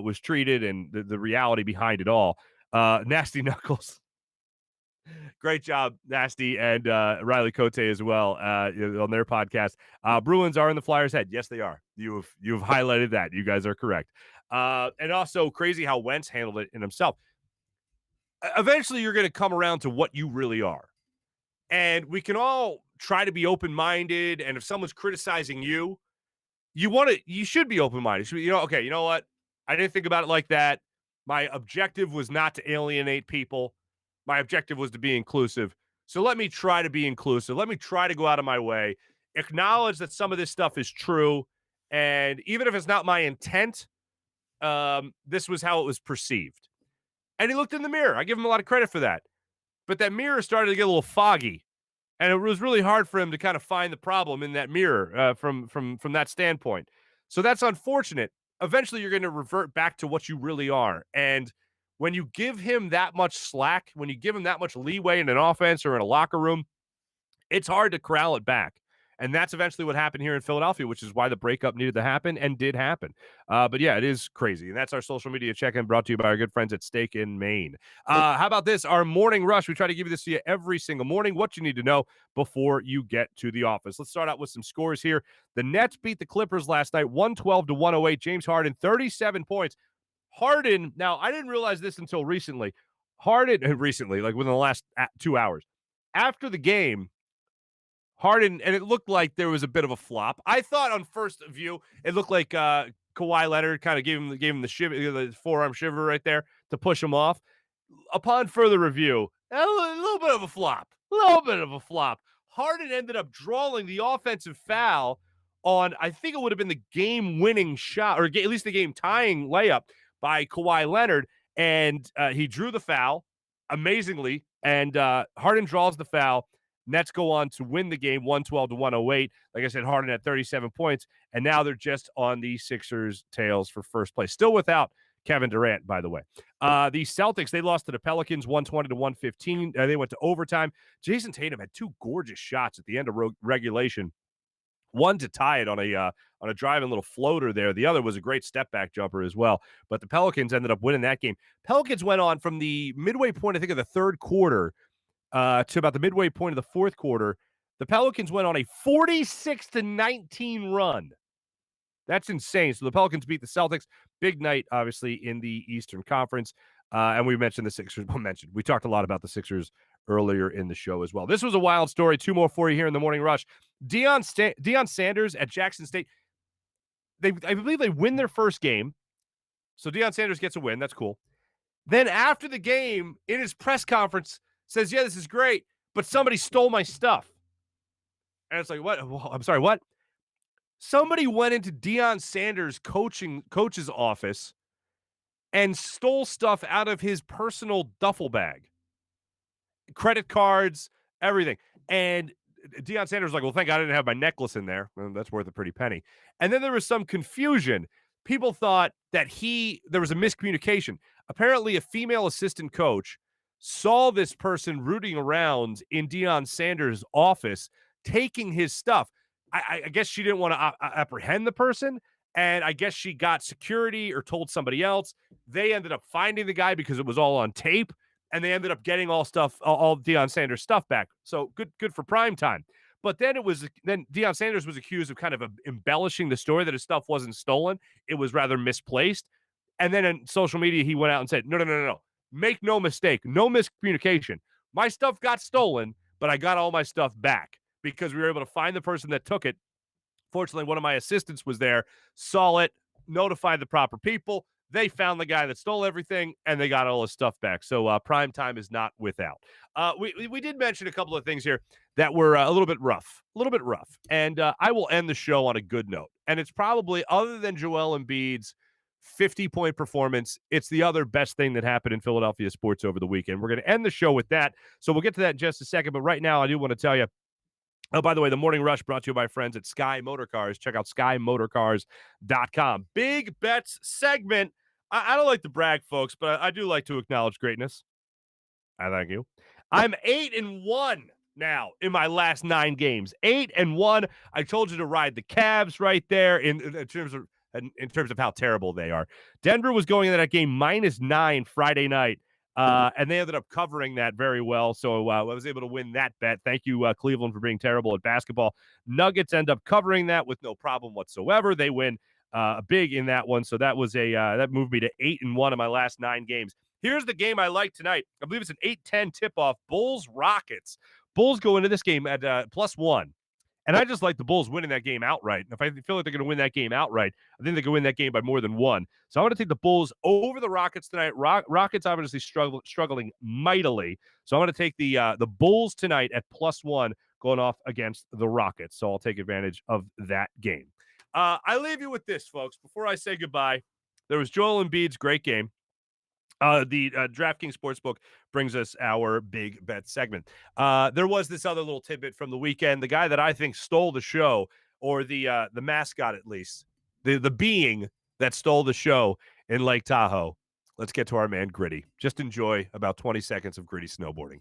A: was treated and the reality behind it all. Nasty Knuckles. Great job, Nasty, and Riley Cote as well on their podcast. Bruins are in the Flyers' head. Yes, they are. You've highlighted that. You guys are correct. And also crazy how Wentz handled it in himself. Eventually, you're going to come around to what you really are. And we can all try to be open-minded. And if someone's criticizing you, you should be open-minded. Okay, you know what? I didn't think about it like that. My objective was not to alienate people. My objective was to be inclusive. So let me try to be inclusive. Let me try to go out of my way, acknowledge that some of this stuff is true. And even if it's not my intent, this was how it was perceived. And he looked in the mirror. I give him a lot of credit for that. But that mirror started to get a little foggy. And it was really hard for him to kind of find the problem in that mirror from that standpoint. So that's unfortunate. Eventually, you're going to revert back to what you really are. And when you give him that much slack, when you give him that much leeway in an offense or in a locker room, it's hard to corral it back. And that's eventually what happened here in Philadelphia, which is why the breakup needed to happen and did happen. But yeah, it is crazy. And that's our social media check-in brought to you by our good friends at Steak in Maine. How about this? Our morning rush. We try to give you this to you every single morning. What you need to know before you get to the office. Let's start out with some scores here. The Nets beat the Clippers last night, 112-108. James Harden, 37 points. Harden, now I didn't realize this until recently. Recently, like within the last 2 hours. After the game, Harden, and it looked like there was a bit of a flop. I thought on first view, it looked like Kawhi Leonard kind of gave him the shiver, the forearm shiver right there to push him off. Upon further review, a little bit of a flop. Harden ended up drawing the offensive foul on, I think it would have been the game-winning shot, or at least the game-tying layup by Kawhi Leonard, and he drew the foul, amazingly, and Harden draws the foul. Nets go on to win the game 112-108. Like I said, Harden had 37 points, and now they're just on the Sixers' tails for first place. Still without Kevin Durant, by the way. The Celtics, they lost to the Pelicans 120-115. They went to overtime. Jason Tatum had 2 gorgeous shots at the end of regulation. One to tie it on a driving little floater there. The other was a great step-back jumper as well. But the Pelicans ended up winning that game. Pelicans went on from the midway point, I think, of the third quarter to about the midway point of the fourth quarter. The Pelicans went on a 46-19 run. That's insane. So the Pelicans beat the Celtics. Big night, obviously, in the Eastern Conference. And we mentioned the Sixers. We talked a lot about the Sixers earlier in the show as well. This was a wild story. 2 more for you here in the Morning Rush. Deion Sanders at Jackson State. I believe they win their first game. So Deion Sanders gets a win. That's cool. Then after the game, in his press conference, says, yeah, this is great, but somebody stole my stuff. And it's like, what? Well, I'm sorry, what? Somebody went into Deion Sanders' coach's office and stole stuff out of his personal duffel bag, credit cards, everything. And Deion Sanders was like, well, thank God I didn't have my necklace in there. Well, that's worth a pretty penny. And then there was some confusion. People thought that there was a miscommunication. Apparently, a female assistant coach saw this person rooting around in Deion Sanders' office, taking his stuff. I guess she didn't want to apprehend the person. And I guess she got security or told somebody else. They ended up finding the guy because it was all on tape, and they ended up getting all Deion Sanders stuff back. So good for prime time. But then Deion Sanders was accused of kind of embellishing the story that his stuff wasn't stolen. It was rather misplaced. And then in social media, he went out and said, no. Make no mistake, no miscommunication. My stuff got stolen, but I got all my stuff back because we were able to find the person that took it. Fortunately, one of my assistants was there, saw it, notified the proper people. They found the guy that stole everything, and they got all his stuff back. So prime time is not without. We did mention a couple of things here that were a little bit rough. And I will end the show on a good note. And it's probably, other than Joel Embiid's 50-point performance, it's the other best thing that happened in Philadelphia sports over the weekend. We're going to end the show with that. So we'll get to that in just a second. But right now, I do want to tell you, oh, by the way, the Morning Rush brought to you by friends at Sky Motor Cars. Check out skymotorcars.com. Big bets segment. I don't like to brag, folks, but I do like to acknowledge greatness. I thank you. I'm 8-1 now in my last 9 games. 8-1. I told you to ride the Cavs right there in terms of how terrible they are. Denver was going into that game -9 Friday night. And they ended up covering that very well. So I was able to win that bet. Thank you, Cleveland, for being terrible at basketball. Nuggets end up covering that with no problem whatsoever. They win big in that one. So that was that moved me to 8-1 in my last 9 games. Here's the game I like tonight. I believe it's an 8-10 tip-off. Bulls-Rockets. Bulls go into this game at +1. And I just like the Bulls winning that game outright. If I feel like they're going to win that game outright, I think they can win that game by more than 1. So I'm going to take the Bulls over the Rockets tonight. Rockets obviously struggling mightily. So I'm going to take the Bulls tonight at +1 going off against the Rockets. So I'll take advantage of that game. I leave you with this, folks. Before I say goodbye, there was Joel Embiid's great game. The DraftKings Sportsbook brings us our big bet segment. There was this other little tidbit from the weekend. The guy that I think stole the show, or the mascot at least, the being that stole the show in Lake Tahoe. Let's get to our man Gritty. Just enjoy about 20 seconds of Gritty snowboarding.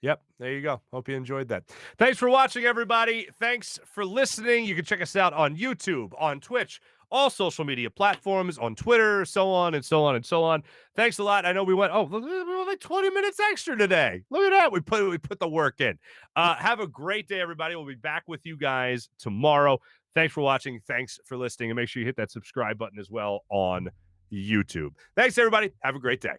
A: Yep, there you go. Hope you enjoyed that. Thanks for watching, everybody. Thanks for listening. You can check us out on YouTube, on Twitch, all social media platforms, on Twitter, so on and so on and so on. Thanks a lot. I know we went, we were like 20 minutes extra today. Look at that. We put the work in. Have a great day, everybody. We'll be back with you guys tomorrow. Thanks for watching. Thanks for listening. And make sure you hit that subscribe button as well on YouTube. Thanks, everybody. Have a great day.